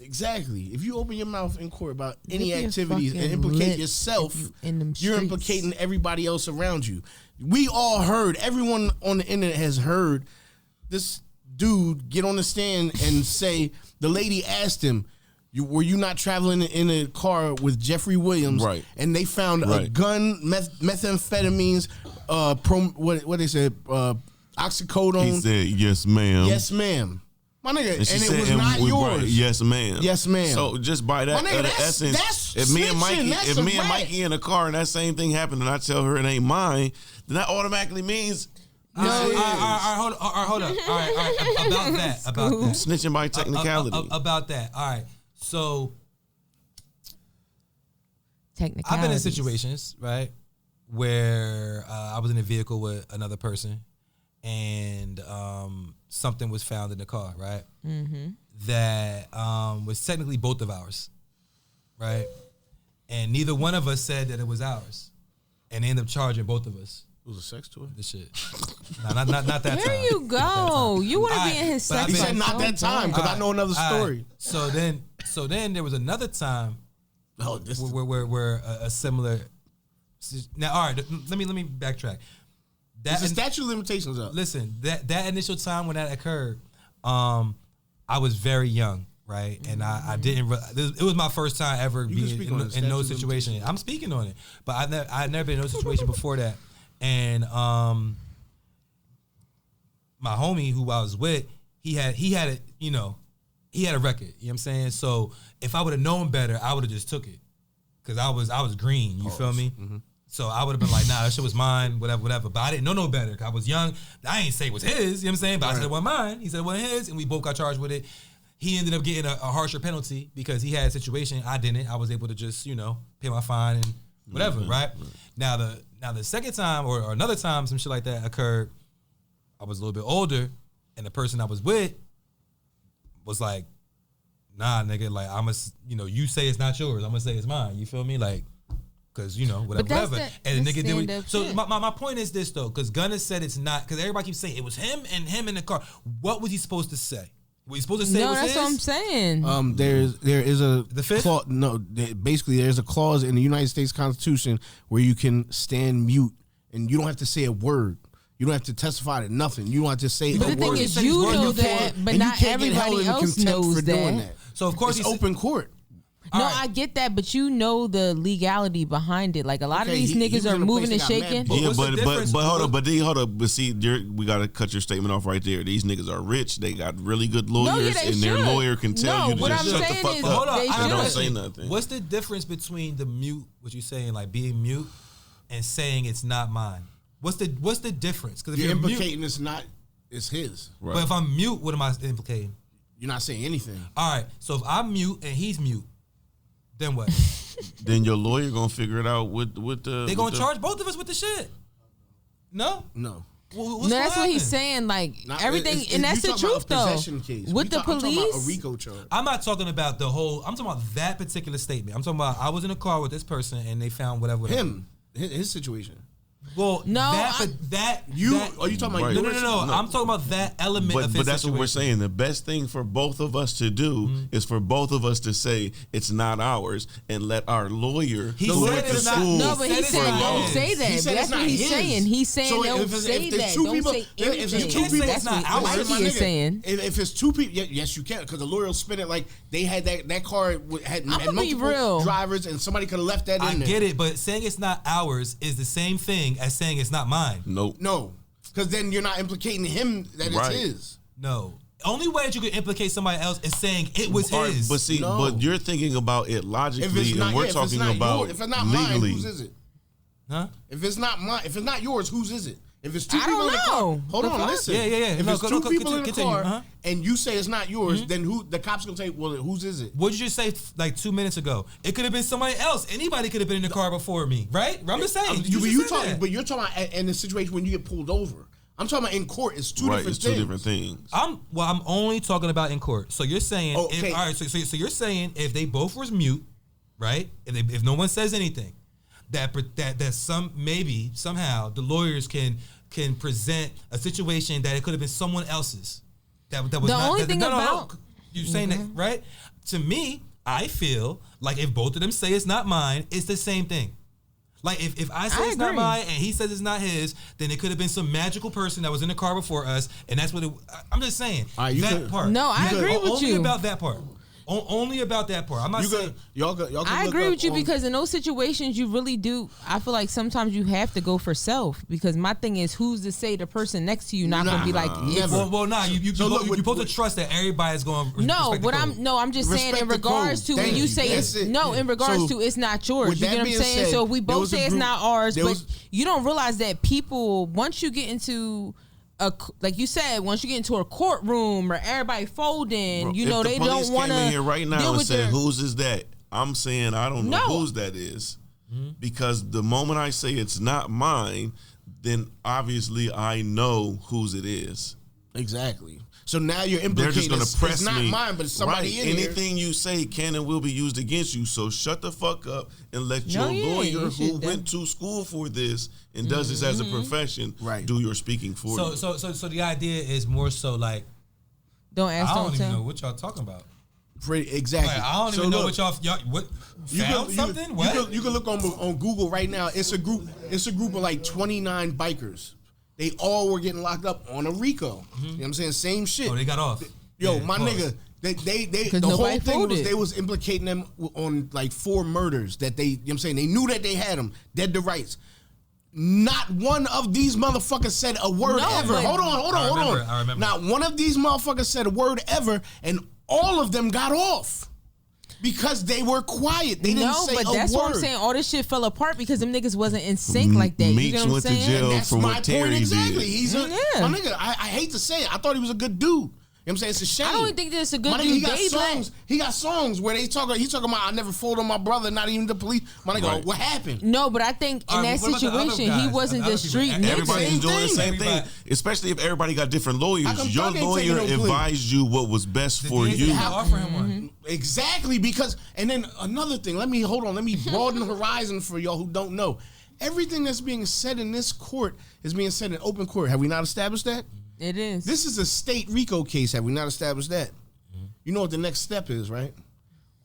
S1: exactly. If you open your mouth in court about any activities and implicate yourself, you're implicating everybody else around you. We all heard, everyone on the internet has heard this dude get on the stand and say, the lady asked him, were you not traveling in a car with Jeffrey Williams? Right. And they found a gun, methamphetamines, what they said, oxycodone.
S4: He said, yes, ma'am.
S1: Yes, ma'am. My nigga, and it was not yours.
S4: Right, yes, ma'am.
S1: Yes, ma'am.
S4: So just by that essence,
S1: that's
S4: if me and
S1: Mikey
S4: in a car and that same thing happened and I tell her it ain't mine, then that automatically means
S2: hold up. All right. About that.
S4: Snitching by technicality.
S2: About that. All right. So,
S3: I've
S2: been in situations, right, where I was in a vehicle with another person and something was found in the car, right, that was technically both of ours, right, and neither one of us said that it was ours, and they ended up charging both of us.
S1: It was a sex toy?
S2: This shit. No, not that time.
S3: There you go. You want to be in his sex.
S1: He said not that time because I know another story.
S2: So then there was another time where a similar. Now, all right, let me backtrack.
S1: There's a statute of limitations up.
S2: Listen, that initial time when that occurred, I was very young, right? And I didn't. It was my first time ever being in no situation. I'm speaking on it, but I'd never been in no situation before that. And my homie who I was with, he had a record. You know what I'm saying? So if I would have known better, I would have just took it, because I was green. You feel me? Mm-hmm. So I would have been like, nah, that shit was mine, whatever. But I didn't know no better. I was young. I ain't say it was his. You know what I'm saying? But I said it wasn't mine. He said it wasn't his, and we both got charged with it. He ended up getting a harsher penalty because he had a situation. I didn't. I was able to just pay my fine and whatever. Right? Now the second time or another time some shit like that occurred, I was a little bit older, and the person I was with was like, nah, nigga, like, you say it's not yours, I'm gonna say it's mine. You feel me? Like, cause whatever. And the nigga did it. So my point is this though, cause Gunna said it's not, cause everybody keeps saying it was him and him in the car. What was he supposed to say? What you supposed to say?
S3: No,
S2: was
S3: that's
S2: his?
S3: what I'm saying.
S1: There is a
S2: The fifth?
S1: basically there's a clause in the United States Constitution where you can stand mute and you don't have to say a word. You don't have to testify to nothing. You don't have to say
S3: But
S1: a
S3: the thing
S1: word.
S3: is, you know that, but
S1: And you
S3: not
S1: can't get held
S3: everybody
S1: in
S3: else
S1: contempt
S3: knows
S1: for doing
S3: that.
S2: So of course
S1: it's
S2: he's
S1: open court.
S3: No,
S2: All right.
S3: I get that, but you know the legality behind it. Like a lot of
S1: Okay,
S3: these
S1: he
S3: niggas
S1: was
S3: are
S1: in a
S3: moving and
S1: place that got
S3: shaking.
S1: mad
S4: Yeah,
S2: what's the difference?
S4: but hold up. But see, we gotta cut your statement off right there. These niggas are rich. They got really good lawyers,
S3: they
S4: and their
S3: should.
S4: lawyer can tell
S3: No,
S4: you to
S3: what
S4: just
S3: I'm
S4: shut the
S3: saying
S4: fuck
S3: is
S4: up
S2: hold on,
S3: they
S2: I
S4: and don't
S3: should.
S4: say nothing.
S2: What's the difference between the mute, what you saying, like being mute, and saying it's not mine? What's the difference? Because if
S1: You're
S2: you're mute,
S1: implicating it's his.
S4: Right.
S2: but if I'm mute, what am I implicating?
S1: You're not saying anything.
S2: All right, so if I'm mute and he's mute, then what?
S4: Then your lawyer gonna figure it out with the.
S2: They gonna charge both of us with the shit? No.
S1: No.
S2: Well,
S3: No, that's what he's saying. Like everything, and that's the truth though. With the
S1: I'm talking about a
S3: police,
S1: RICO charge.
S2: I'm not talking about the whole. I'm talking about that particular statement. I'm talking about I was in a car with this person and they found whatever.
S1: Him, his situation.
S2: Well,
S3: No,
S2: are you
S1: talking about
S4: Right.
S2: No,
S1: yours?
S2: I'm talking about that element of his
S4: But that's what we're
S2: situation.
S4: saying. The best thing for both of us to do is for both of us to say it's not ours and let our lawyer
S2: He
S4: who
S2: said
S4: went to
S2: it's not-
S4: school.
S3: no, but he
S2: Said
S3: said
S2: it's not
S3: don't
S2: his.
S3: say that.
S1: He said
S3: That's
S1: it's
S3: what
S1: not
S3: he's
S1: his.
S3: saying. He's saying
S1: So
S3: don't
S1: if
S3: say
S1: there's
S3: that.
S1: two
S3: Don't
S1: people-
S3: say
S1: if there's
S3: anything.
S1: two people-
S3: That's what
S2: ours.
S3: Mikey is saying.
S1: If it's two people, yes, you can, because the lawyer will spin it like they had that car had
S3: I'ma be
S1: multiple
S3: real.
S1: drivers, and somebody could have left that in
S2: I
S1: there.
S2: get it, but saying it's not ours is the same thing as saying it's not mine.
S4: Nope.
S1: No, because then you're not implicating him that it's
S4: Right.
S1: his.
S2: No. Only way that you can implicate somebody else is saying it was
S4: All right,
S2: his.
S4: but see,
S1: No.
S4: but you're thinking about it
S1: If
S4: logically,
S1: it's not,
S4: and we're
S1: if it's
S4: talking
S1: not
S4: about
S1: yours, if it's not
S4: legally.
S1: mine, whose is it?
S2: Huh?
S1: If it's not mine, if it's not yours, whose is it? If it's two
S3: I
S1: people
S3: don't
S1: in the car,
S3: know.
S1: hold
S3: The
S1: on,
S3: fuck?
S1: listen.
S2: Yeah.
S1: If
S2: No,
S1: it's
S2: go-
S1: two
S2: go-
S1: people in the
S2: continue.
S1: car
S2: Uh-huh.
S1: and you say it's not yours, then who? The cops gonna say, well, whose is it?
S2: What did you just say like 2 minutes ago? It could have been somebody else. Anybody could have been in the car before me, right? I'm just saying.
S1: But you're talking about in the situation when you get pulled over. I'm talking about in court. It's two
S4: Right,
S1: different
S4: it's
S1: things.
S4: two different things.
S2: I'm only talking about in court. So you're saying,
S1: Okay.
S2: all right. So you're saying if they both was mute, right? If no one says anything, that some maybe somehow the lawyers can present a situation that it could have been someone else's. That was
S3: The
S2: not,
S3: only
S2: that,
S3: thing
S2: no, no, no.
S3: about-
S2: You saying that right? To me, I feel like if both of them say it's not mine, it's the same thing. Like if I say it's not
S3: agree.
S2: mine and he says it's not his, then it could have been some magical person that was in the car before us, and that's what it. I'm just saying
S1: All right, you
S2: that
S1: could-
S2: part.
S3: No, I agree with
S2: only
S3: you.
S2: about that part. Only about that part. I'm not
S1: You
S2: saying.
S1: could, y'all could
S3: I
S1: look
S3: agree
S1: up
S3: with you
S1: on-
S3: because in those situations you really do. I feel like sometimes you have to go for self because my thing is who's to say the person next to you not gonna be like it's-
S1: never.
S2: Well, nah. You
S1: So look,
S2: you're supposed to trust that everybody's going. to
S3: No,
S2: respect the
S3: what
S2: code.
S3: I'm just saying
S1: Respect
S3: in
S1: the
S3: regards
S1: code.
S3: to when
S1: Thank
S3: you
S1: you.
S3: say
S1: That's
S3: it's
S1: it.
S3: no, in regards
S1: So,
S3: to it's not yours.
S1: with
S3: You
S1: that
S3: get what I'm
S1: being
S3: saying?
S1: said,
S3: So if we
S1: there
S3: both
S1: was a
S3: say it's
S1: group-
S3: not ours,
S1: there
S3: but
S1: was-
S3: you don't realize that people once you get into like you said, once you get into a courtroom or everybody folding,
S4: Bro,
S3: you
S4: if
S3: know
S4: the
S3: they
S4: police
S3: don't want to
S4: came in here right now
S3: deal
S4: and
S3: with
S4: said,
S3: their.
S4: "Whose is that?" I'm saying I don't know
S3: No.
S4: whose that is, because the moment I say it's not mine, then obviously I know whose it is.
S1: Exactly. So now you're
S4: They're
S1: implicating
S4: just going to press
S1: it's not
S4: me.
S1: mine, but it's somebody
S4: right.
S1: in here.
S4: Anything you say can and will be used against you. So shut the fuck up and let
S3: No,
S4: your
S3: yeah,
S4: lawyer,
S3: you
S4: who
S3: should
S4: went to school for this and does this as a profession,
S1: Right.
S4: do your speaking for you.
S2: So the idea is more so like
S3: Don't ask,
S2: I
S3: don't
S2: don't even know
S3: tell.
S2: what y'all talking about.
S1: Exactly.
S2: Like, I don't
S1: So
S2: even know
S1: look,
S2: what y'all what found something. What?
S1: You can look on Google right now. It's a group of like 29 bikers. They all were getting locked up on a RICO. You know what I'm saying? Same shit.
S2: Oh, they got off.
S1: Yo,
S2: Yeah,
S1: my
S2: pause.
S1: nigga, they the
S3: nobody
S1: whole thing was
S3: folded.
S1: they was implicating them on like 4 murders that they, you know what I'm saying? They knew that they had them, dead to rights. Not one of these motherfuckers said a word
S3: No,
S1: ever.
S3: but-
S1: Hold on.
S2: I remember.
S1: Not one of these motherfuckers said a word ever, and all of them got off. Because they were quiet. They didn't say
S3: but
S1: a
S3: that's
S1: word.
S3: what I'm saying. All this shit fell apart because them niggas wasn't in sync like that. You
S4: Meech
S3: get what I'm
S4: went to
S3: saying?
S4: jail.
S1: That's
S4: for
S1: my
S4: what
S1: point
S4: Terry
S1: exactly.
S4: did.
S1: He's a
S3: Yeah.
S1: my nigga. I hate to say it. I thought he was a good dude. You know what I'm saying? It's a shame.
S3: I don't think that's a good
S1: My nigga,
S3: dude.
S1: he got
S3: They
S1: songs. He got songs where he talking about I never fooled on my brother, not even the police. My nigga,
S4: Right.
S1: what happened?
S3: No, but I think in
S2: All right,
S3: that
S2: what about the other
S3: situation, he
S2: guys?
S3: wasn't
S2: Other
S3: the
S2: people?
S3: street nigga.
S4: Everybody's
S1: Same
S4: doing the
S1: thing.
S4: same thing,
S2: Everybody-
S4: especially if everybody got different
S1: How
S4: lawyers.
S1: come
S4: Your
S1: Thug ain't
S4: lawyer
S1: taking no plea?
S4: advised you what was best for
S2: They
S4: you.
S2: didn't offer him one.
S1: Exactly, because and then another thing. Let me broaden the horizon for y'all who don't know. Everything that's being said in this court is being said in open court. Have we not established that?
S3: It is.
S1: This is a state RICO case. Have we not established that? You know what the next step is, right?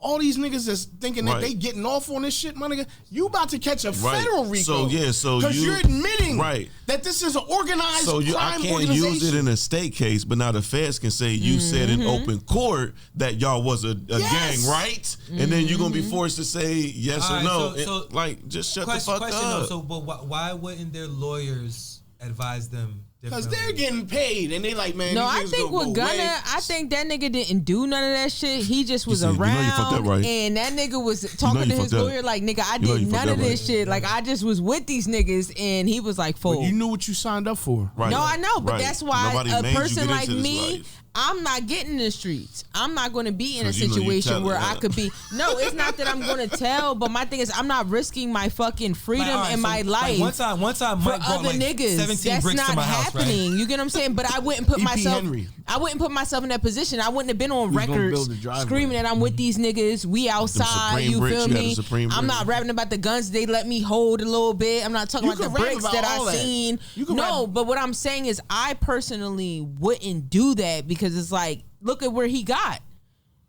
S1: All these niggas that's thinking that they getting off on this shit, my nigga. You about to catch a federal RICO. Because you're admitting that this is an organized crime organization. I can't use it
S4: in a state case, but now the feds can say you said in open court that y'all was a gang, right? And then you're going to be forced to say yes or no. So just shut the fuck up.
S2: So, but why wouldn't their lawyers advise them?
S1: Because they're getting paid, and they like, man.
S3: No, I think with Gunna, I think that nigga didn't do none of that shit. He just was around, and that nigga was talking to his lawyer like, nigga, I did none of this shit. Like, I just was with these niggas, and he was like, fool.
S1: You knew what you signed up for.
S3: Right. No, I know, but that's why a person like me, I'm not getting in the streets. I'm not going to be in a situation where I could be. No, it's not that I'm going to tell, but my thing is I'm not risking my fucking freedom and my life
S2: one time
S3: for other niggas. That's not happening. You get what I'm saying? But I wouldn't put myself. I wouldn't put myself in that position. I wouldn't have been on records screaming that I'm with these niggas. We outside. You feel me? I'm not rapping about the guns they let me hold a little bit. I'm not talking about the bricks that I seen. No, but what I'm saying is I personally wouldn't do that because it's like, look at where he got.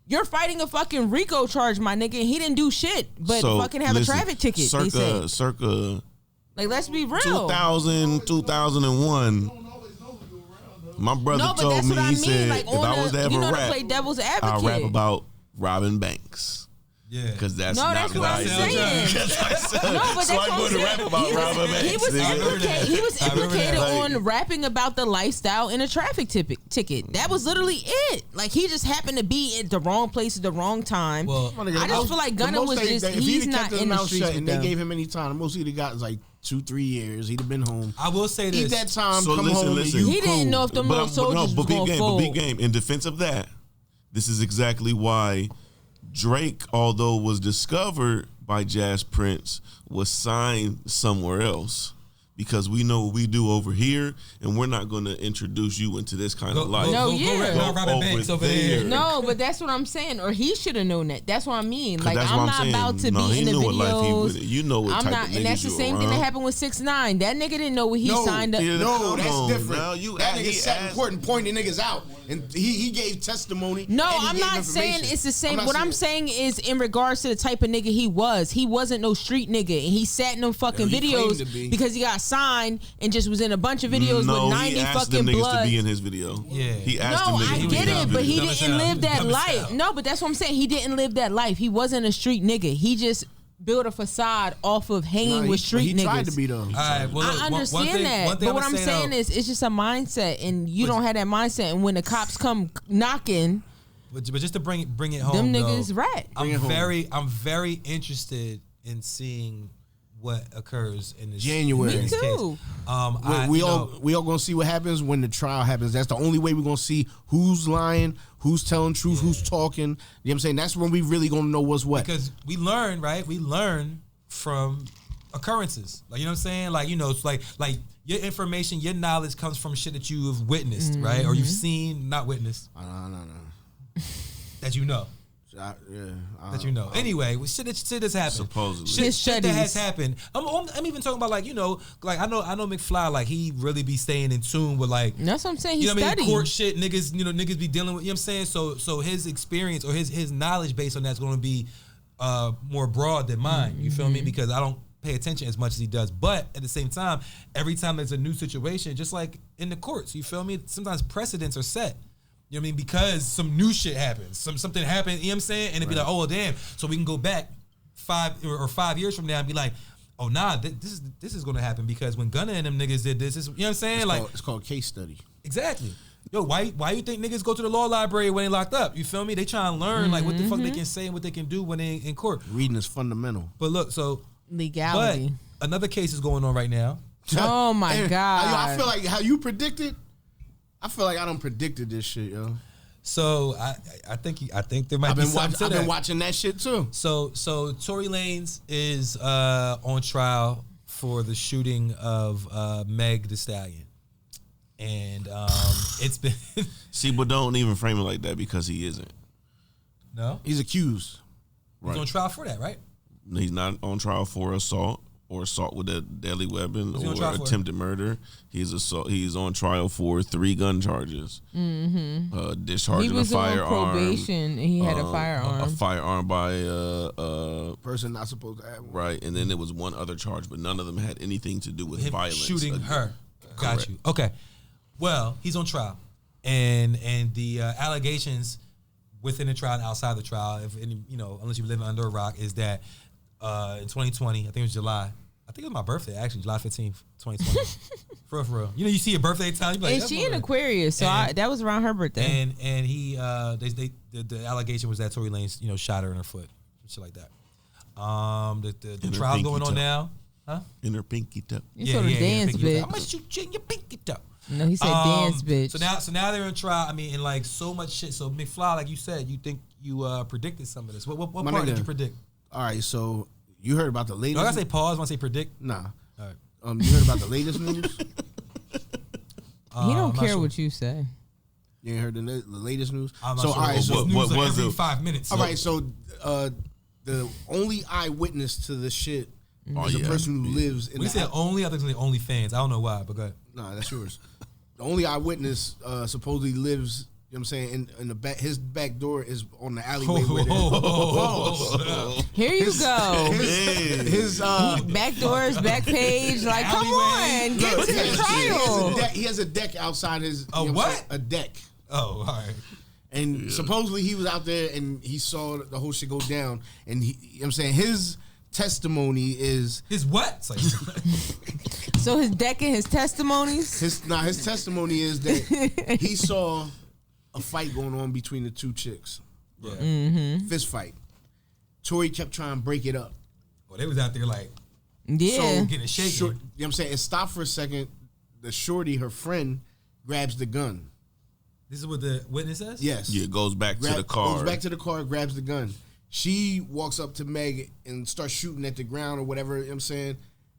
S3: You're fighting a fucking RICO charge, my nigga, and he didn't do shit but fucking have a traffic ticket.
S4: Circa,
S3: like, let's be real.
S4: 2000, 2001. My brother told me, he said, like, if I was to ever rap,
S3: play devil's advocate,
S4: I'll rap about robbing banks.
S2: Yeah,
S4: because that's not
S3: what I'm saying. No, but that's what I'm saying. He was implicated on rapping about the lifestyle in a traffic ticket. That was literally it. Like, he just happened to be at the wrong place at the wrong time. Well, I just feel like Gunna was just, he's not in the streets with
S1: and they gave him any time. The most he'd have got is like 2-3 years. He'd have been home.
S2: I will say this.
S1: Eat that time, so come home.
S3: He didn't know if them little soldiers was going to fold.
S4: But big game. In defense of that, this is exactly why Drake, although was discovered by Jazz Prince, was signed somewhere else. Because we know what we do over here, and we're not going to introduce you into this kind of life.
S3: No,
S2: No,
S3: but that's what I'm saying. Or he should have known that. That's what I mean. Like,
S4: I'm
S3: not about to be in the videos.
S4: You know what type of niggas
S3: and that's the same thing that happened with 6ix9ine. That nigga didn't know what he signed up.
S1: No, that's different. That nigga sat in court and pointed niggas out, and he gave testimony.
S3: No, I'm not saying it's the same. What I'm saying is in regards to the type of nigga he was. He wasn't no street nigga, and he sat in them fucking videos because he got signed and just was in a bunch of videos with 90 fucking blood.
S4: He asked them niggas to be in his video.
S2: Yeah.
S4: He asked them niggas
S3: I get it, but he didn't live that life. No, but that's what I'm saying. He didn't live that life. He wasn't a street nigga. He just built a facade off of hanging with street niggas. He
S1: tried to be though.
S3: I understand that, but what I'm saying is it's just a mindset, and you don't have that mindset. And when the cops come knocking,
S2: but just to bring it home,
S3: them niggas rat.
S2: I'm very interested in seeing what occurs in this
S1: January.
S3: Me too.
S2: Case.
S1: We all gonna see what happens when the trial happens. That's the only way we're gonna see who's lying, who's telling truth, who's talking. You know what I'm saying? That's when we really gonna know what's what.
S2: Because we learn, right? We learn from occurrences. Like, you know what I'm saying? Like, you know, it's like your information, your knowledge comes from shit that you have witnessed, right? Or you've seen, not witnessed.
S1: No.
S2: That you know. That you know. Anyway, shit has happened.
S4: Supposedly,
S2: shit that has happened. I'm even talking about, like, you know, like I know McFly, like, he really be staying in tune with, like,
S3: that's what I'm saying. He's
S2: you know what I mean,
S3: studying
S2: court shit, niggas be dealing with. You know what I'm saying? So his experience or his knowledge based on that's going to be more broad than mine. You feel me? Because I don't pay attention as much as he does. But at the same time, every time there's a new situation, just like in the courts, you feel me? Sometimes precedents are set. You know what I mean? Because some new shit happens. Something happened, you know what I'm saying? And it'd be like, oh, well, damn. So we can go back 5 years from now and be like, oh, nah, this is going to happen because when Gunna and them niggas did this, you know what I'm saying?
S1: It's called case study.
S2: Exactly. Yo, why you think niggas go to the law library when they locked up? You feel me? They try and learn like what the fuck they can say and what they can do when they in court.
S1: Reading is fundamental.
S2: But look, so
S3: legality.
S2: But another case is going on right now.
S3: Oh my God.
S1: I feel like how you predicted. I feel like I done predicted this shit, yo.
S2: So I think there might be something to that.
S1: I've been watching that shit too.
S2: So Tory Lanez is on trial for the shooting of Meg Thee Stallion. And it's been
S4: see, but don't even frame it like that because he isn't.
S2: No,
S1: he's accused.
S2: He's on trial for that, right?
S4: He's not on trial for assault. or assault with a deadly weapon
S2: What's he on
S4: or
S2: trial for?
S4: attempted murder. He's on trial for 3 gun charges. Discharging
S3: He was
S4: a firearm.
S3: on probation and he had a firearm.
S4: A firearm by a
S1: Person not supposed to have one.
S4: right, and then there was one other charge, but none of them had anything to do with
S2: Him
S4: violence.
S2: shooting her. Got
S4: Correct.
S2: you. Okay. Well, he's on trial, and the allegations within the trial and outside the trial, if any, unless you live under a rock, is that in 2020, I think it was July. I think it was my birthday actually, July 15th, 2020. For real. You see your birthday time, you be like,
S3: And she in Aquarius, so that was around her birthday.
S2: And he the allegation was that Tory Lanez shot her in her foot, shit like that. The trial's going on now. Huh?
S4: In her pinky toe.
S3: You sort of dance, bitch.
S2: I'm gonna shoot you in your pinky toe.
S3: No, he said dance, bitch.
S2: So now they're in trial. I mean, and like so much shit. So McFly, like you said, you think you predicted some of this. What part did you predict?
S1: All right, so you heard about the latest?
S2: No, I gotta say pause when I say predict.
S1: Nah.
S2: All right.
S1: You heard about the latest news?
S3: He don't care what you say.
S1: You ain't heard the latest news?
S2: I'm not
S1: So,
S2: sure.
S1: all right, so,
S2: News
S4: what was
S2: every
S4: it?
S2: 5 minutes.
S1: all right, so the only eyewitness to this shit is a person who lives in
S2: We
S1: the
S2: said only. I think it's only fans. I don't know why, but go ahead.
S1: No, that's yours. The only eyewitness supposedly lives, you know what I'm saying, in the back. His back door is on the alleyway where
S3: Here you go.
S1: his
S3: Back doors, back page. Like, come on, get to the trial.
S1: he has a deck outside his.
S2: A
S1: you know
S2: what?
S1: I'm saying, a deck.
S2: Oh, all right.
S1: And supposedly he was out there and he saw the whole shit go down. And he, you know what I'm saying, his testimony is
S2: His what?
S3: So his deck and his testimonies.
S1: his testimony is that he saw a fight going on between the two chicks.
S2: Yeah.
S1: Fist fight. Tory kept trying to break it up.
S2: Well, they was out there like
S3: Yeah.
S2: getting it shaken.
S1: You know what I'm saying? It stopped for a second. The shorty, her friend, grabs the gun.
S2: This is what the witness says?
S1: Yes.
S4: Yeah, it goes back to the car.
S1: Goes back to the car, grabs the gun. She walks up to Meg and starts shooting at the ground or whatever, you know what I'm saying?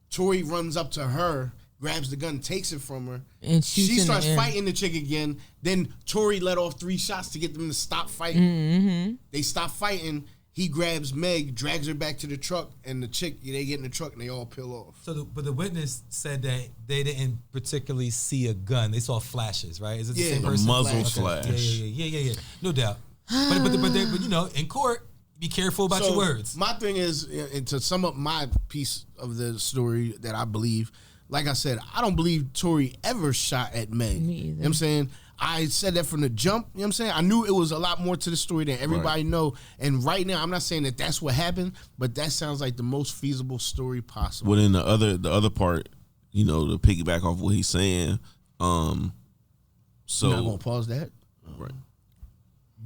S1: Tory runs up to her, grabs the gun, takes it from her.
S3: And shoots
S1: she
S3: in the
S1: starts
S3: air.
S1: fighting the chick again. Then Tory let off 3 shots to get them to stop fighting.
S3: Mm-hmm.
S1: They stop fighting. He grabs Meg, drags her back to the truck, and the chick, they get in the truck and they all peel off.
S2: So, but the witness said that they didn't particularly see a gun. They saw flashes, right? Is it the
S1: Yeah,
S2: same
S1: the
S2: person?
S4: muzzle
S2: Okay.
S4: flash.
S2: Yeah. No doubt. But in court, be careful about your words.
S1: My thing is, and to sum up my piece of the story that I believe, like I said, I don't believe Tory ever shot at Meg.
S3: Me either.
S1: You know what I'm saying? I said that from the jump. You know what I'm saying? I knew it was a lot more to the story than everybody know. And right now, I'm not saying that that's what happened, but that sounds like the most feasible story possible.
S4: Well, then the other part, to piggyback off what he's saying, so
S1: You're not gonna pause that?
S4: right.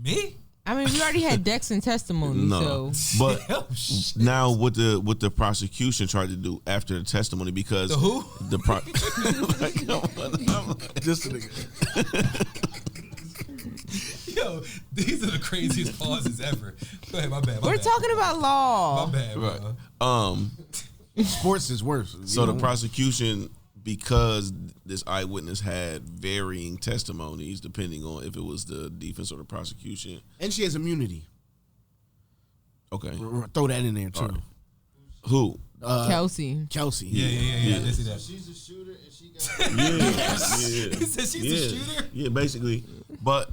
S2: Me?
S3: I mean, we already had decks and testimony,
S4: No,
S3: so
S4: but
S2: Oh, shit.
S4: now what the prosecution tried to do after the testimony, because
S2: The who?
S4: the
S1: Just a nigga.
S2: Yo, these are the craziest pauses ever. Go ahead, my bad.
S3: we're talking about law.
S2: My bad, bro.
S4: right.
S1: Sports is worse.
S4: So the prosecution, because this eyewitness had varying testimonies depending on if it was the defense or the prosecution.
S1: And she has immunity.
S4: Okay.
S1: Throw that in there too.
S4: All right. Who?
S3: Kelsey.
S1: Kelsey.
S2: Yeah. I did see that.
S6: She's a shooter and she got.
S4: Yeah.
S2: He said she's a shooter?
S4: Yeah, basically. But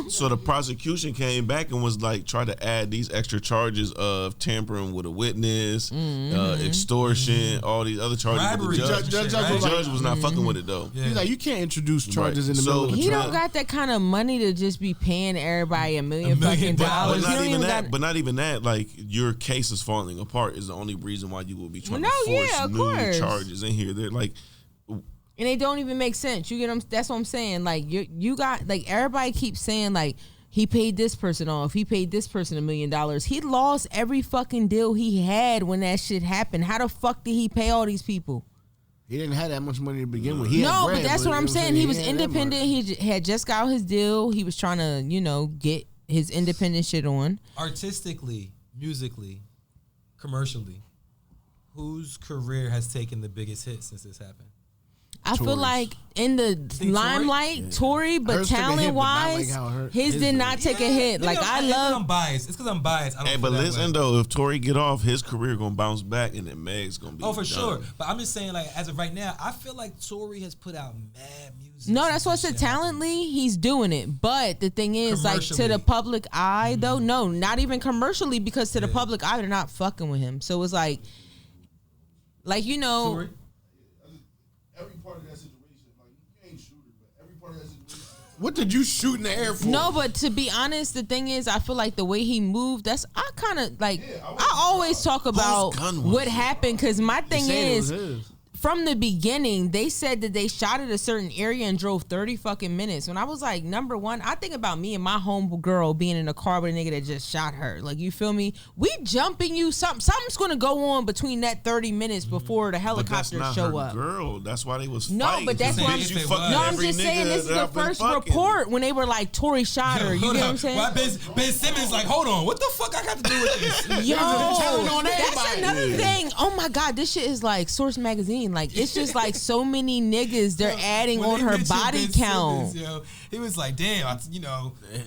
S4: so the prosecution came back and was like, try to add these extra charges of tampering with a witness, extortion, all these other charges. But
S2: Bribery.
S4: the judge,
S2: Judge
S4: the
S2: was
S4: judge was not fucking with it though.
S2: Yeah.
S1: He's like, you can't introduce charges
S4: Right.
S1: in the
S4: So
S1: middle of a
S3: He
S1: trial.
S3: don't got that kind of money to just be paying everybody $1 million
S2: $1 million
S3: fucking
S2: dollars.
S3: dollars.
S4: But
S3: He
S4: not
S3: don't
S4: even
S3: even
S4: that.
S3: got.
S4: But not even that. Like, your case is falling apart is the only reason why you will be trying
S3: No,
S4: to force
S3: yeah, of
S4: new
S3: course.
S4: charges in here. They're like,
S3: And they don't even make sense. You get them? That's what I'm saying. Like you got like everybody keeps saying like he paid this person off. He paid this person $1 million. He lost every fucking deal he had when that shit happened. How the fuck did he pay all these people?
S1: He didn't have that much money to begin with. He had
S3: No,
S1: bread,
S3: but that's
S1: you
S3: what
S1: know
S3: I'm saying. He was
S1: ain't had that
S3: independent.
S1: much.
S3: He had just got his deal. He was trying to get his independent shit on.
S2: Artistically, musically, commercially, whose career has taken the biggest hit since this happened?
S3: I feel like in the limelight, Tory, but talent wise, his did not take a hit. Like I love.
S2: I'm biased. It's because I'm biased. I don't
S4: but listen though, if Tory get off, his career gonna bounce back, and then Meg's gonna be.
S2: Oh, for
S4: done.
S2: sure. But I'm just saying, like as of right now, I feel like Tory has put out mad music.
S3: No, that's what I said. Talently, he's doing it. But the thing is, like to the public eye, though, no, not even commercially, because to the public eye, they're not fucking with him. So it's like you know.
S2: Tory?
S6: Every part of that situation, like you ain't shooter, but every part of that situation.
S1: What did you shoot in the air for?
S3: No, but to be honest, the thing is, I feel like the way he moved, I kind of like, I always talk about what happened, because my thing is, from the beginning, they said that they shot at a certain area and drove 30 fucking minutes. When I was like, number one, I think about me and my home girl being in a car with a nigga that just shot her. Like, you feel me? We jumping you. Something's going to go on between that 30 minutes before the helicopters show up.
S4: Girl, that's why they was
S3: no,
S4: fighting.
S3: But that's why I'm just saying this is the first report when they were like, Tory shot her. You know what I'm saying?
S2: Why Ben Simmons like, hold on, what the fuck I got to do with this?
S3: Yo, that's another thing. Oh my God, this shit is like Source Magazine. Like, it's just like so many niggas they're adding on her body count.
S2: Yo, he was like, damn,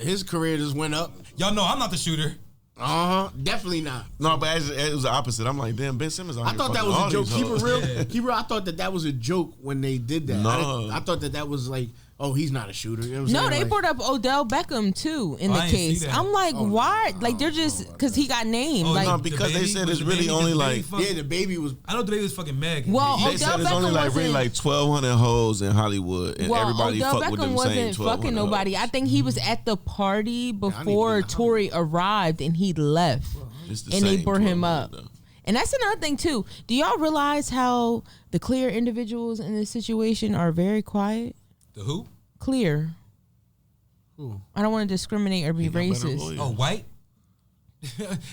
S1: his career just went up.
S2: Y'all know I'm not the shooter.
S1: Definitely not.
S4: No, but it was the opposite. I'm like, damn, Ben Simmons.
S1: I thought that was a joke. Keep it real. Keep it real. I thought that was a joke when they did that.
S4: No.
S1: I thought that was like, oh, he's not a shooter. You know what I'm
S3: no,
S1: saying?
S3: they brought up Odell Beckham too in the case. I'm like, why? Like they're just because he got named. Like
S4: no, because they said it's really only like
S1: the baby was.
S2: I know the baby was fucking Meg.
S3: Well,
S4: they said it's only like really like 1,200 hoes in Hollywood, and everybody
S3: Odell
S4: fucked with
S3: Beckham
S4: them
S3: wasn't
S4: same
S3: fucking nobody. I think he was at the party before Tory arrived and he left, and they brought him up. Though. And that's another thing too. Do y'all realize how the clear individuals in this situation are very quiet?
S2: The who?
S3: Clear.
S1: Who?
S3: I don't want to discriminate or be racist.
S2: Oh, white?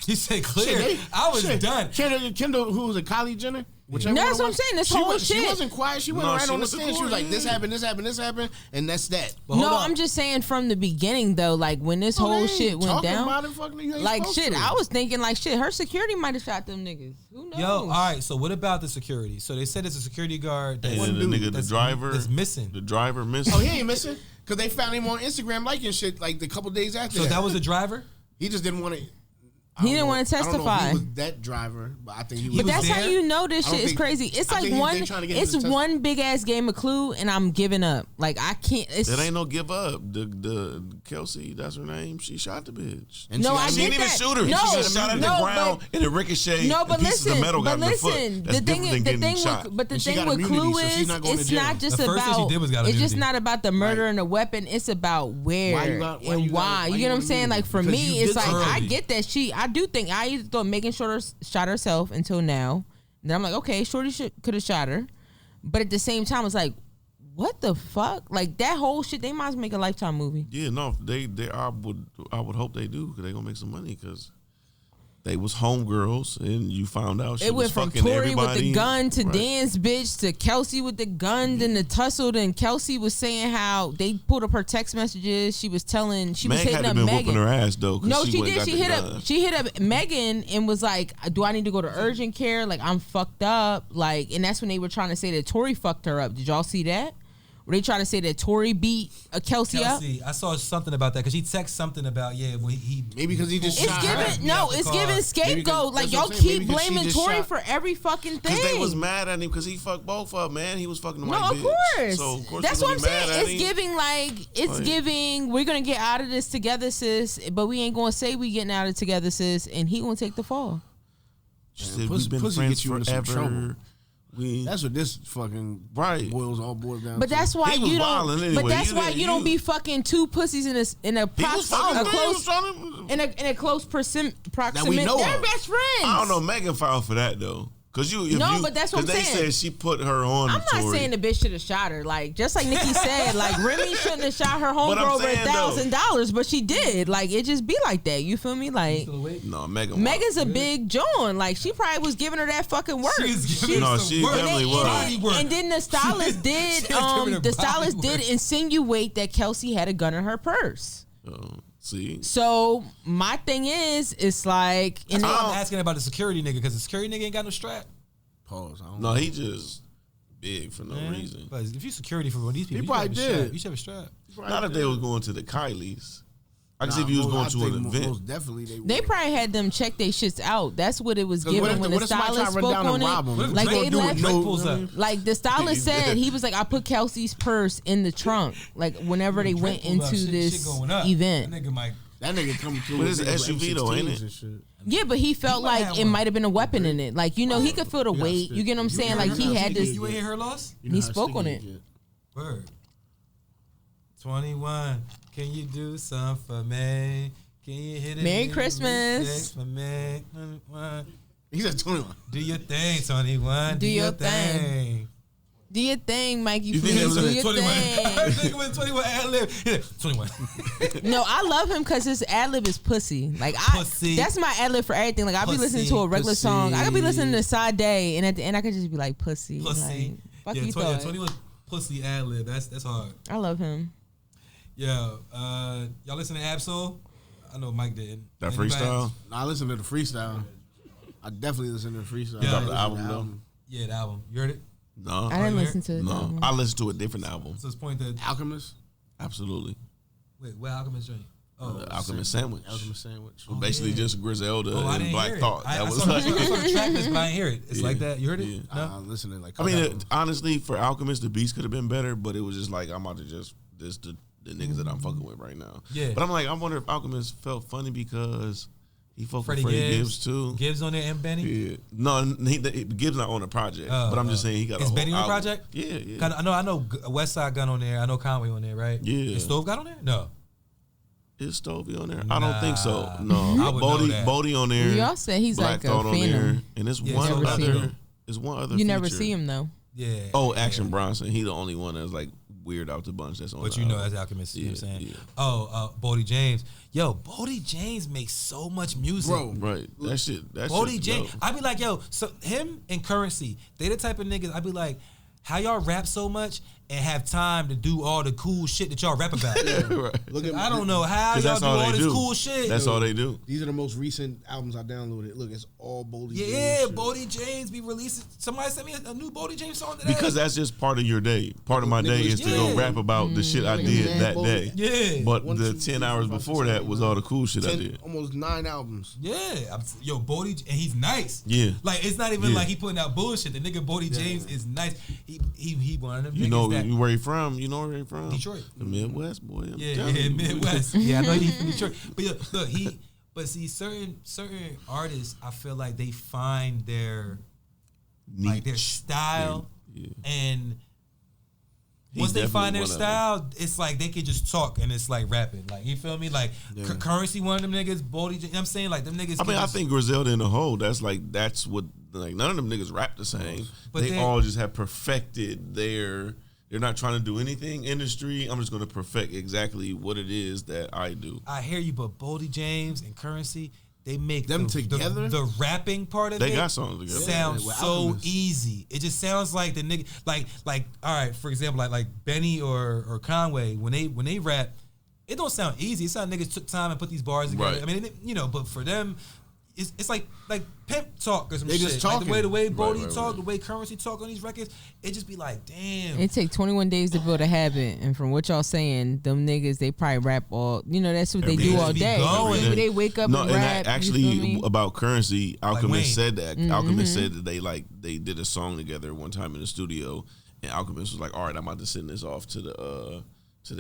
S2: You say clear. I was done.
S1: Kendall, who was a Kylie Jenner?
S3: No, that's what I'm saying. This whole shit.
S1: She wasn't quiet. She went right on the stand. She was like, this happened, and that's that.
S3: No, I'm just saying from the beginning, though, like when this whole shit went down. Like, shit, I was thinking, like, shit, her security might have shot them niggas. Who knows?
S2: Yo, all right, so what about the security? So they said it's a security guard.
S4: The driver
S2: is missing.
S4: The driver missing.
S1: Oh, he ain't missing? Because they found him on Instagram liking shit like a couple days after that.
S2: So that was the driver?
S1: He just didn't want to.
S3: He didn't want to testify.
S1: I don't know if he was that driver, but I think he was.
S3: But that's
S2: there?
S3: how you know this shit is crazy. It's like one big ass game of Clue, and I'm giving up. Like I can't.
S4: It ain't no give up. The Kelsey, that's her name. She shot the bitch.
S3: And no, I
S4: she didn't even shoot her.
S3: No,
S4: she just shot at the ground and it ricocheted.
S3: No, but
S4: listen, of metal got
S3: but
S4: in the foot. That's
S3: the thing with Clue is it's not just about. It's just not about the murder and the weapon. It's about where and why. You get what I'm saying? Like for me, it's like I get that I do think I thought Megan shot herself until now. Then I'm like, okay, Shorty could have shot her, but at the same time, it's like, what the fuck? Like that whole shit, they might as well make a Lifetime movie.
S4: Yeah, no, I would hope they do because they gonna make some money because they was homegirls and you found out she was fucking everybody.
S3: It went from Tory with the gun to Dan's bitch to Kelsey with the gun, then the tussle. Then Kelsey was saying how they pulled up her text messages. She was hitting up Megan.
S4: Had been whooping her ass though.
S3: No, she did. She hit up Megan and was like, "Do I need to go to urgent care? Like I'm fucked up." Like, and that's when they were trying to say that Tory fucked her up. Did y'all see that? Were they trying to say that Tory beat Kelsey up?
S2: I saw something about that because he texted something about when he
S1: maybe because he just shot her.
S3: It's giving scapegoat. Like y'all keep blaming Tory for every fucking thing.
S4: Because they was mad at him because he fucked both of them, man. He was fucking the white bitch.
S3: No, of course.
S4: So of course
S3: that's what I'm saying. It's giving we're gonna get out of this together, sis. But we ain't gonna say we getting out of together, sis. And he gonna take the fall.
S4: We've been friends forever.
S1: That's what this fucking boils down.
S3: But that's why
S4: you don't. Anyway.
S3: But that's why you don't be fucking two pussies in a close proximity. They're best friends.
S4: I don't know. Megan filed for that though. But that's what I'm saying. They said she put her on.
S3: I'm not saying the bitch should have shot her. Like just like Nikki said, like Remy shouldn't have shot her homegirl over $1,000, but she did. Like it just be like that. You feel me? Like
S4: no,
S3: Megan's a big John. Like she probably was giving her that fucking work.
S4: She definitely was.
S3: And then the stylist did insinuate that Kelsey had a gun in her purse.
S4: See.
S3: So my thing is, it's like,
S2: I'm asking about the security nigga because the security nigga ain't got no strap.
S1: Pause.
S4: No, he just big for no reason.
S2: But if you security for one of these people,
S1: He probably did.
S2: You should have a strap.
S4: Not if they was going to the Kylie's. I can see if you was going to an event.
S1: Most definitely
S3: they probably had them check their shits out. That's what it was given when the stylist spoke on it.
S2: Like they left.
S3: Like the stylist said, he was like, I put Kelsey's purse in the trunk. Like whenever they went into this event.
S1: That nigga coming through.
S4: But it's an SUV though, ain't it?
S3: Yeah, but he felt like it might have been a weapon in it. Like, you know, he could feel the weight. You get what I'm saying? Like he had this.
S2: You ain't hear her loss?
S3: He spoke on it.
S2: Word. 21. Can you do something for me? Can you hit it?
S3: Merry Christmas.
S2: For me?
S1: He said 21.
S2: Do your thing, 21.
S3: Do your thing. Do your thing, Mike. You
S2: think
S3: please do your
S2: 21?
S3: thing.
S2: I think it was 21 ad-lib. 21.
S3: No, I love him because his ad-lib is pussy. Like
S2: Pussy.
S3: That's my ad-lib for everything. Like I be listening to a regular song. I could be listening to Sade, and at the end I could just be like pussy.
S2: Pussy.
S3: Like, fuck
S2: Yeah,
S3: you thought.
S2: 21 pussy ad-lib. That's hard.
S3: I love him.
S2: Yeah. Y'all listen to Absol? I know Mike did.
S4: That freestyle?
S1: I listen to the freestyle. I definitely listen to the freestyle.
S4: Yeah, the album.
S2: Yeah, the album. You heard it?
S4: No.
S3: I didn't listen to it.
S4: No. I listened to a different album.
S2: So it's point that
S1: Alchemist?
S4: Absolutely.
S2: Wait, what Alchemist drink?
S4: Oh, Alchemist Sandwich.
S1: Alchemist Sandwich.
S4: Basically just Griselda and Black Thought.
S2: I saw the track list, but I didn't hear it. It's like that. You heard it?
S4: Yeah.
S2: No?
S1: I listened to like.
S4: I mean, honestly, for Alchemist, the beats could have been better, but it was just like, I'm about to just, this the niggas that I'm fucking with right now.
S2: Yeah.
S4: But I'm like, I wonder if Alchemist felt funny because he fucked with
S2: Freddie
S4: Freddie Gibbs too.
S2: Gibbs on there and Benny?
S4: Yeah. No, Gibbs not on the project. But I'm just saying he got a whole
S2: Benny on the
S4: album.
S2: project?
S4: Yeah, yeah.
S2: I know West Side Gun on there. I know Conway on there, right?
S4: Yeah.
S2: Is Stove got on there? No.
S4: Is Stovey on there? I don't think so. No.
S2: I would know that.
S4: Bodie on there.
S3: Y'all said he's
S4: Black
S3: like
S4: Thought
S3: a
S4: on there.
S3: phantom.
S4: And there's
S2: Yeah,
S4: one
S2: never seen
S4: other.
S2: him.
S4: There's one other
S3: You never
S4: feature.
S3: see him though.
S2: Yeah.
S4: Oh, Action Bronson. He the only one that's like weird out the bunch that's on
S2: But
S4: the
S2: you know
S4: album.
S2: that's Alchemist, you know what I'm saying?
S4: Yeah.
S2: Oh, Bodie James. Yo, Bodie James makes so much music.
S1: Bro.
S4: Right. That shit.
S2: Bodie James.
S4: dope.
S2: I be like, yo, so him and Currency, they the type of niggas, I be like, how y'all rap so much and have time to do all the cool shit that y'all rap about?
S4: Right.
S1: Look at
S2: I don't know how y'all do all this cool shit.
S4: That's all they do.
S1: These are the most recent albums I downloaded. Look, it's all Bodie James.
S2: Yeah,
S1: shit.
S2: Bodie James be releasing. Somebody sent me a new Bodie James song today.
S4: Because that's just part of your day. Part of my day is to go rap about the shit I did that day.
S2: Yeah.
S4: But
S1: 1,
S4: the
S1: 2,
S4: 10
S1: 3,
S4: hours
S1: 4, 5,
S4: before
S1: 6,
S4: that was all the cool shit I
S1: 10,
S4: did.
S1: almost 9 albums.
S2: Yeah, yo, Bodie, and he's nice.
S4: Yeah.
S2: Like it's not even
S4: Yeah.
S2: like he putting out bullshit. The nigga Bodie James is nice. He one of them
S4: You
S2: niggas
S4: know
S2: that
S4: where he from? You know where he from?
S2: Detroit.
S4: The Midwest, boy. I'm
S2: Yeah,
S4: telling you.
S2: Midwest. Yeah, I know he's from Detroit. But yeah, look, but see, certain artists, I feel like they find their like their style,
S4: Yeah.
S2: and
S4: He's
S2: once they find their
S4: definitely one of
S2: style, it's like they can just talk and it's like rapping. Like you feel me? Like Currency, one of them niggas, Bodie. You know what I'm saying? Like them niggas.
S4: I mean, I think Griselda in the whole, that's what, like, none of them niggas rap the same.
S2: But
S4: they all just have perfected they're not trying to do anything industry. I'm just going to perfect exactly what it is that I do.
S2: I hear you, but Bodie James and Currency, they make
S1: Them together?
S2: The rapping part of
S4: They
S2: it
S4: got songs together.
S2: sounds
S1: Yeah,
S2: so
S1: Alchemist.
S2: easy. It just sounds like the nigga, like all right, for example, like Benny or Conway, when they rap, it don't sound easy. It sounds niggas took time and put these bars together.
S4: Right.
S2: I mean, but for them, it's like pimp talk or some
S1: They
S2: shit.
S1: just
S2: Like
S1: talking.
S2: the way Bodie
S4: Right.
S2: talk, the way Currency talk on these records, it just be like, damn.
S3: It take 21 days to build a habit, and from what y'all saying, them niggas they probably rap all. You know that's what they
S4: Every
S3: do
S4: day.
S3: all
S2: Just be
S3: day.
S2: going.
S3: Maybe they wake up
S4: No,
S3: and
S4: and
S3: rap.
S4: that
S3: you feel
S4: actually
S3: me?
S4: about Currency,
S2: Wayne.
S4: Alchemist said that.
S3: Mm-hmm.
S4: Alchemist said that they did a song together one time in the studio, and Alchemist was like, "All right, I'm about to send this off to the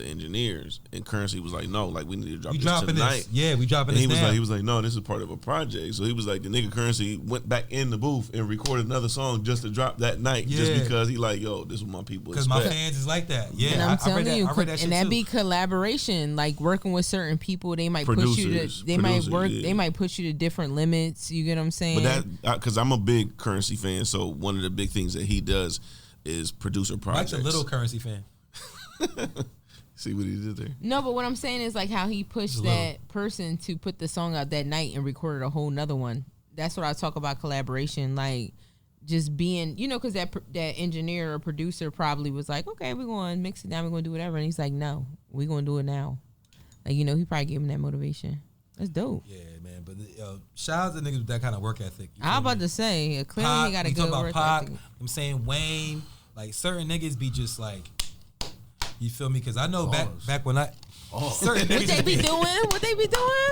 S4: engineers," and Currency was like, "No, like we need to drop
S2: We
S4: this
S2: dropping
S4: tonight."
S2: this. Yeah, we dropping
S4: And
S2: this now.
S4: he was like, "No, this is part of a project." So he was like, the nigga Currency went back in the booth and recorded another song just to drop that night, just
S2: Yeah.
S4: because he like, yo, this is what my people
S2: Because
S4: expect.
S2: my fans is like that. Yeah,
S3: And I'm
S2: I read
S3: telling
S2: that.
S3: you,
S2: I read that shit
S3: and that
S2: too.
S3: be collaboration, like working with certain people. They might push you
S4: Producers.
S3: to. They might work.
S4: Yeah.
S3: They might push you to different limits. You get what I'm saying?
S4: But that, because I'm a big Currency fan, so one of the big things that he does is producer projects.
S2: Mike's a little Currency fan.
S4: See what he did there?
S3: No, but what I'm saying is like how he pushed that person to put the song out that night and recorded a whole nother one. That's what I talk about collaboration, like just being, because that engineer or producer probably was like, okay, we're going to mix it down, we're going to do whatever, and he's like, no, we're going to do it now. Like he probably gave him that motivation. That's dope.
S2: Yeah, man. But shout out to niggas with that kind of work ethic.
S3: I was about to say, clearly he got a good
S2: talk
S3: work
S2: about Pac,
S3: ethic.
S2: I'm saying Wayne, Like certain niggas be just like, you feel me? Because I know back when certain niggas
S3: What they be doing? What they be doing?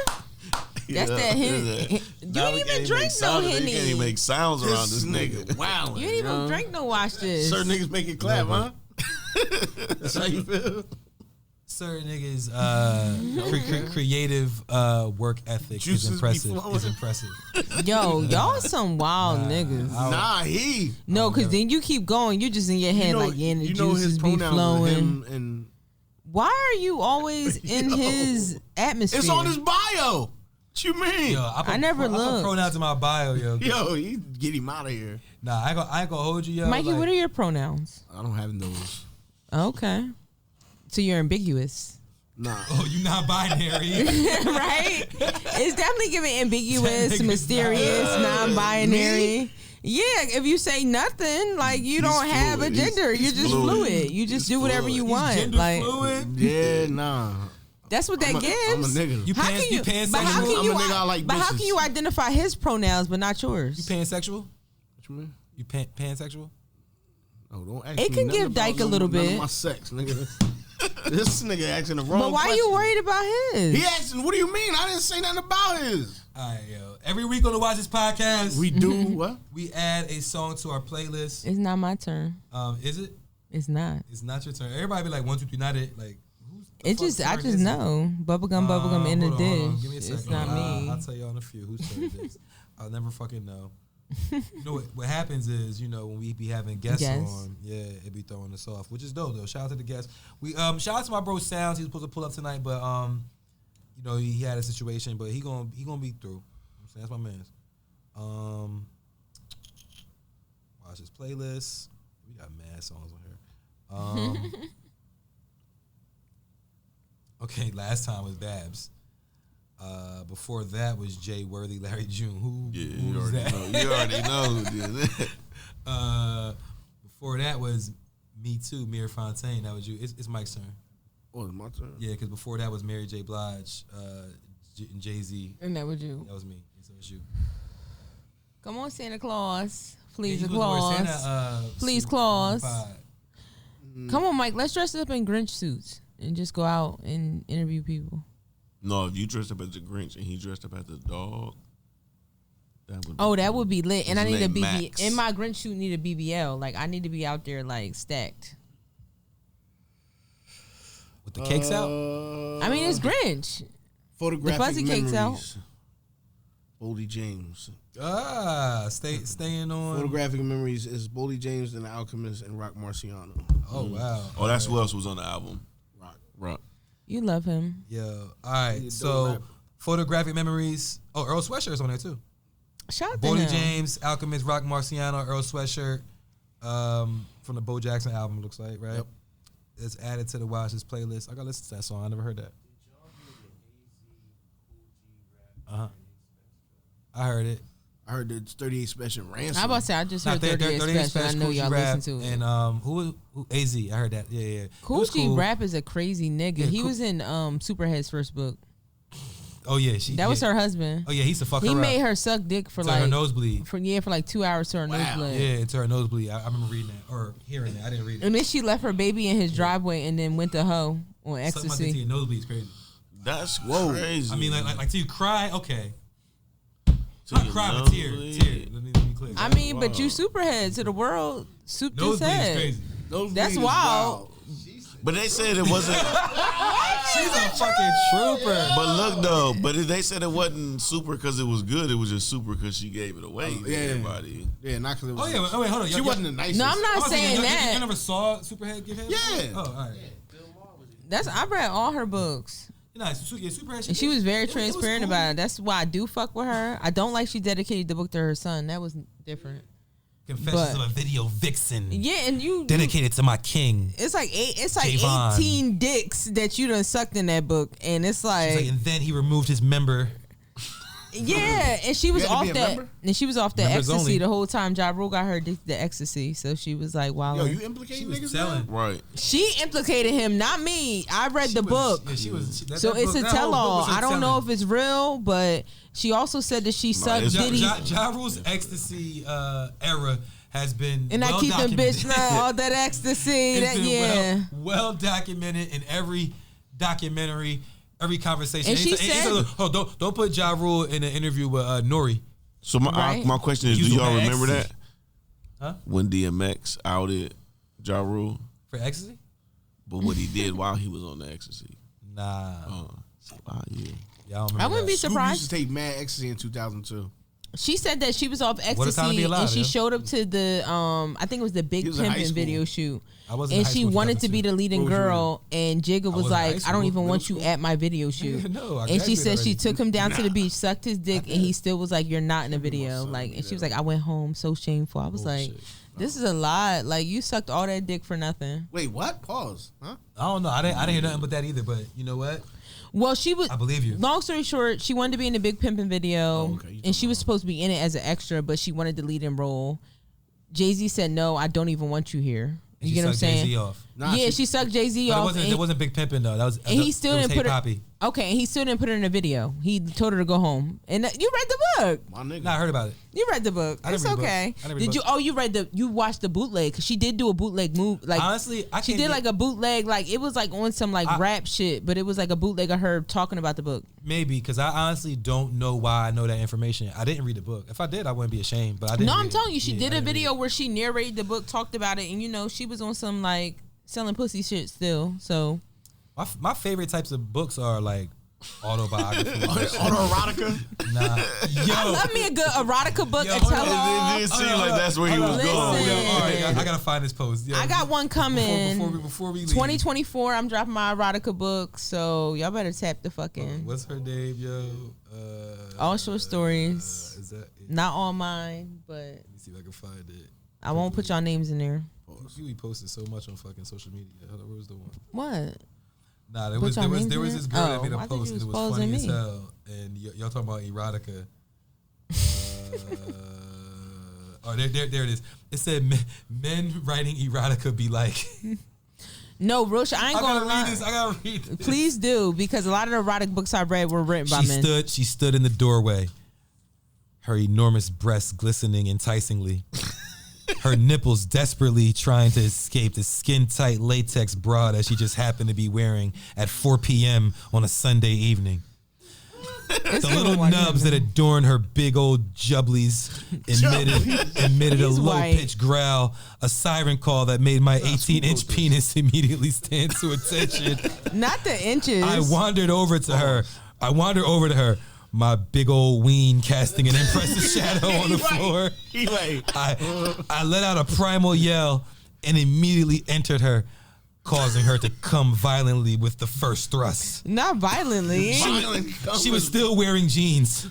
S3: That's that Henny. You ain't even drink no Henny.
S4: You can't even make sounds around this nigga.
S1: Wow.
S3: You ain't even drink no watch this.
S1: Certain niggas make it clap, huh? That's how you feel.
S2: Certain niggas creative work ethic is impressive.
S3: Yo, y'all some wild niggas.
S1: Nah, he.
S3: No, because then you keep going. You just in your head like, yeah, and the juices be flowing.
S1: Him and
S3: why are you always in his atmosphere?
S1: it's on his bio. What you mean?
S2: Yo,
S3: I never
S2: looked. I put pronouns in my bio, yo.
S1: Yo, you get him out of here.
S2: Nah, I ain't gonna hold you, yo.
S3: Mikey, what are your pronouns?
S1: I don't have those.
S3: Okay. So you're ambiguous.
S1: Nah.
S2: Oh, you not binary.
S3: Right? It's definitely giving ambiguous, mysterious, non-binary. Yeah, if you say nothing, like you don't have a gender, you're just fluid. You just do whatever you want.
S2: Gender
S3: like
S2: fluid?
S1: Yeah, nah.
S3: That's what that gives.
S1: I'm a nigga.
S2: You
S3: How can you?
S2: pansexual?
S3: But how can
S1: I'm
S3: you?
S1: a nigga, I like
S3: But how
S1: bitches.
S3: can you identify his pronouns but not yours?
S2: You pansexual?
S1: What you mean?
S2: You pansexual?
S1: Oh, don't ask
S3: It
S1: me
S3: can
S1: nothing
S3: give
S1: about
S3: Dyke a little
S1: none of
S3: bit.
S1: my sex, nigga. This nigga asking the wrong
S3: But why
S1: question.
S3: you worried about his?
S1: He asking, what do you mean? I didn't say nothing about his.
S2: All right, yo. Every week on the Watch This podcast,
S1: We do what?
S2: we add a song to our playlist.
S3: It's not my turn.
S2: Is it?
S3: It's not.
S2: It's not your turn. Everybody be like 1, 2, 3, not it. Like
S3: I just know. Bubblegum in the dish.
S2: Give me a second.
S3: It's not me.
S2: I'll tell you on a few whose turn it is. I'll never fucking know. You know what happens is, when we be having guests on, it be throwing us off, which is dope though. Shout out to the guests. We shout out to my bro Sounds. He was supposed to pull up tonight, but he had a situation, but he gonna be through. That's my man's. Watch his playlist. We got mad songs on here. Okay, last time was Babs. Before that was Jay Worthy, Larry June. Who was that?
S4: You already know who did that.
S2: Before that was Me Too, Mir Fontaine. That was you. It's Mike's turn.
S1: Oh, it's my turn.
S2: Yeah, because before that was Mary J. Blige, and Jay-Z.
S3: And that was you.
S2: That was me. So it was you.
S3: Come on, Santa Claus. Please,
S2: Yeah,
S3: a
S2: you was wearing
S3: Claus.
S2: Santa,
S3: Please,
S2: suit
S3: Claus.
S2: on the pod.
S3: Come on, Mike. Let's dress up in Grinch suits and just go out and interview people.
S4: No, if you dressed up as the Grinch and he dressed up as the dog, that would.
S3: That would be lit. And I
S4: His
S3: need a
S4: name
S3: BB.
S4: Max.
S3: In my Grinch suit, need a BBL. Like I need to be out there like stacked.
S2: With the cakes out?
S3: I mean, it's Grinch.
S1: Photographic
S3: The fuzzy
S1: memories.
S3: cakes out.
S1: Boldy James.
S2: Staying on.
S1: Photographic Memories is Boldy James and the Alchemist and Rock Marciano.
S2: Oh, wow.
S4: Oh, that's who else was on the album. Rock.
S3: You love him.
S2: Yo, all right.
S1: He
S2: So,
S1: dope rapper.
S2: Photographic Memories. Oh, Earl Sweatshirt's on there, too.
S3: Shout out to
S2: Boldy
S3: him.
S2: James, Alchemist, Rock Marciano, Earl Sweatshirt, from the Bo Jackson album, looks like, right?
S1: Yep.
S2: It's added to the Watch This playlist. I gotta listen to that song. I never heard that. I heard it.
S1: I heard the 38 Special Ransom.
S3: I about to say I just heard
S2: Not
S3: 38 Special. I know
S2: Cool G
S3: y'all
S2: Rap,
S3: listen to it.
S2: And who AZ? I heard that. Yeah.
S3: Cool
S2: It was
S3: G Rap is a crazy nigga.
S2: Yeah,
S3: he
S2: Cool-
S3: was in Superhead's first book.
S2: Oh yeah,
S3: That was her husband.
S2: Oh yeah, he used to fuck her
S3: He
S2: up.
S3: made her suck dick for
S2: to her
S3: like
S2: nosebleed.
S3: for 2 hours to her nosebleed.
S2: Yeah, to her nosebleed. I remember reading that or hearing that. I didn't read it.
S3: And then she left her baby in his driveway and then went to hoe on
S2: Suck my dick to
S3: ecstasy.
S2: your nosebleed is crazy.
S4: That's crazy.
S2: I mean, like till you cry. Okay,
S4: To
S2: not
S4: your
S2: cry, but tear.
S4: nosebleed.
S2: Let me be clear.
S3: I mean, but you Superhead to the world. Soup this
S2: Nosebleed is
S3: head.
S2: crazy.
S1: Nosebleed
S3: That's
S1: is
S3: wild.
S4: But they said it wasn't.
S2: She's a fucking trooper.
S4: But look though, they said it wasn't super because it was good. It was just super because she gave it away to
S1: yeah.
S4: everybody.
S1: Yeah, not because it was.
S2: Oh yeah, wait, hold on.
S1: She wasn't the nicest.
S3: No, I'm not saying that.
S2: You never saw Superhead give head?
S1: Yeah.
S2: Oh, all right.
S3: I read all her books.
S2: Nah, Superhead.
S3: And she was very
S2: it was
S3: transparent
S2: cool.
S3: about it. That's why I do fuck with her. I don't like she dedicated the book to her son. That was different.
S2: Confessions
S3: but-
S2: of a Video Vixen.
S3: Yeah, and you
S2: Dedicated to my king.
S3: it's like
S2: Javon.
S3: 18 dicks that you done sucked in that book, and it's
S2: She's
S3: like,
S2: like, and then he removed his member.
S3: yeah, and she was
S1: You had to
S3: off
S1: be a
S3: that,
S1: member?
S3: and she was off that
S2: Members
S3: ecstasy
S2: only.
S3: the whole time. Ja Rule got her addicted to ecstasy, so she was like, wow.
S1: Yo, you
S2: She
S1: implicating
S2: was
S1: niggas
S2: telling.
S1: now?
S4: Right.
S3: She implicated him, not me. I read the book.
S2: Yeah, she was.
S3: So it's a tell-all. I don't know if it's real, but she also said that she sucked
S4: it's-
S3: Diddy.
S2: Ja Rule's ecstasy era has been
S3: And I keep them bitch all that ecstasy.
S2: Well documented in every documentary, every conversation.
S3: And she said,
S2: don't put Ja Rule in an interview with Nori.
S4: So my question is, do y'all remember that?
S2: Huh?
S4: When DMX outed Ja Rule
S2: for ecstasy?
S4: But what he did while he was on the ecstasy.
S2: Nah.
S3: Yeah, I wouldn't be surprised.
S1: Scoop used to take mad ecstasy in 2002.
S3: She said that she was off ecstasy and she showed up to the I think it was the Big Pimpin' video shoot. And she wanted to be the leading girl, and Jigga was like, I don't even want you at my video shoot. And she said she took him down to the beach, sucked his dick, and he still was like, you're not in the video. Like, and she was like, I went home so shameful. I was like, this is a lot. Like, you sucked all that dick for nothing.
S1: Wait, what? Pause. Huh?
S2: I don't know. I didn't hear nothing but that either, but you know what?
S3: Well, she was.
S2: I believe you.
S3: Long story short, she wanted to be in the Big Pimpin' video, and she was supposed to be in it as an extra, but she wanted the leading role. Jay-Z said, "No, I don't even want you here." You get what I'm saying?
S2: Jay-Z off.
S3: She sucked Jay-Z off.
S2: It wasn't Big Pimpin' though. That was.
S3: And he still didn't put her.
S2: Poppy.
S3: Okay, and he still didn't put her in the video. He told her to go home. And you read the book.
S1: My nigga.
S2: Nah, I heard about it.
S3: You read the book. It's okay. Did you? Oh, you read you watched the bootleg? Cause she did do a bootleg move. Like
S2: honestly,
S3: she did like a bootleg. Like it was like on some rap shit, but it was like a bootleg of her talking about the book.
S2: Maybe because I honestly don't know why I know that information. I didn't read the book. If I did, I wouldn't be ashamed. But I didn't.
S3: No, I'm telling you, she did a video where she narrated the book, talked about it, and she was on some like selling pussy shit still. So
S2: my favorite types of books are like autobiography.
S1: Autoerotica?
S2: Nah.
S3: I love me a good erotica book.
S4: It seemed like that's where he was going.
S2: All right, I gotta find this post.
S3: I got one coming.
S2: Before we leave.
S3: 2024, I'm dropping my erotica book, so y'all better tap the fucking.
S2: What's her name, yo?
S3: All short stories.
S2: Is that it?
S3: Not all mine, but
S2: let me see if I can find it.
S3: I won't put y'all names in there.
S2: We posted so much on fucking social media. Hold on, where was the one?
S3: What?
S2: Nah, there was this girl that made a post and it was funny as hell. And y'all talking about erotica. There it is. It said men writing erotica be like.
S3: No, Rosh, I ain't gonna lie.
S2: I gotta read this.
S3: Please do, because a lot of the erotic books I read were written by men.
S2: She stood in the doorway, her enormous breasts glistening enticingly. Her nipples desperately trying to escape the skin-tight latex bra that she just happened to be wearing at 4 p.m. on a Sunday evening. The little nubs that adorn her big old jubblies emitted a low-pitched growl, a siren call that made my 18-inch penis immediately stand to attention.
S3: Not the inches.
S2: I wandered over to her. My big old ween casting an impressive shadow on the floor. I let out a primal yell and immediately entered her, causing her to come violently with the first thrust.
S3: Not violently.
S2: She was still wearing jeans.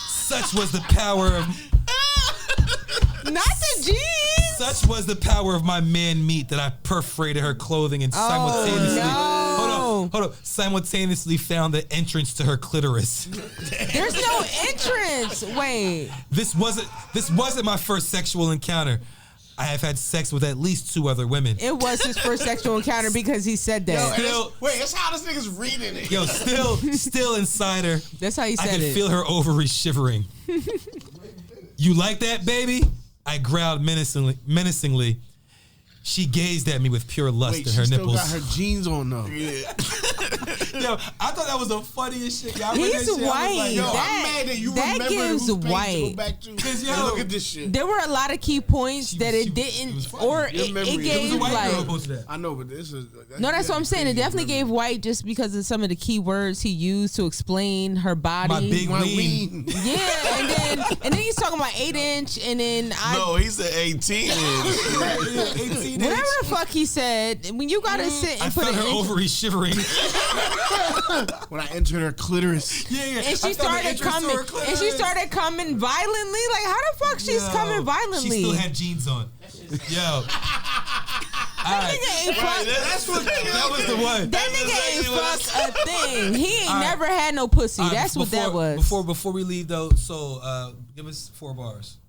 S2: Such was the power of...
S3: Not the jeans.
S2: Such was the power of my man meat that I perforated her clothing and simultaneously... Hold up. Simultaneously found the entrance to her clitoris.
S3: There's no entrance. Wait.
S2: This wasn't my first sexual encounter. I have had sex with at least 2 other women.
S3: It was his first sexual encounter because he said that.
S1: That's how this nigga's reading it.
S2: Yo, still inside her.
S3: That's how he said it.
S2: I could feel her ovaries shivering. You like that, baby? I growled menacingly. She gazed at me with pure lust in her nipples.
S1: She still got her jeans on though.
S2: Yo, I thought that was the funniest shit. Y'all
S3: He's white.
S1: Like, yo, I'm mad that you remember
S3: gives white.
S1: Go back to. Look at this shit.
S3: There were a lot of key points that it didn't, or it gave like.
S1: I know, but this is.
S3: No, that's what I'm saying. It definitely gave white just because of some of the key words he used to explain her body.
S2: My big ween.
S3: Yeah, and then he's talking about 8-inch, and then
S4: No, he said 18.
S2: 18.
S3: Whatever the fuck he said, when you gotta sit and put
S2: her ovaries shivering.
S1: When I entered her clitoris.
S2: Yeah.
S3: And she started coming violently. Like, how the fuck she's coming violently?
S2: She still had jeans on. Yo.
S3: That nigga ain't fuck.
S2: That was the one.
S3: That nigga ain't fuck a thing. He ain't never had no pussy. That's what that was.
S2: Before we leave though, so give us 4 bars.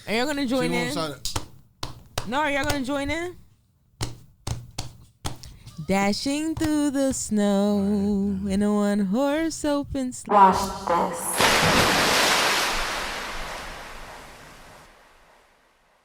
S3: Are y'all gonna join in? No, are y'all gonna join in? Dashing through the snow in a 1-horse open sleigh.
S5: Watch this.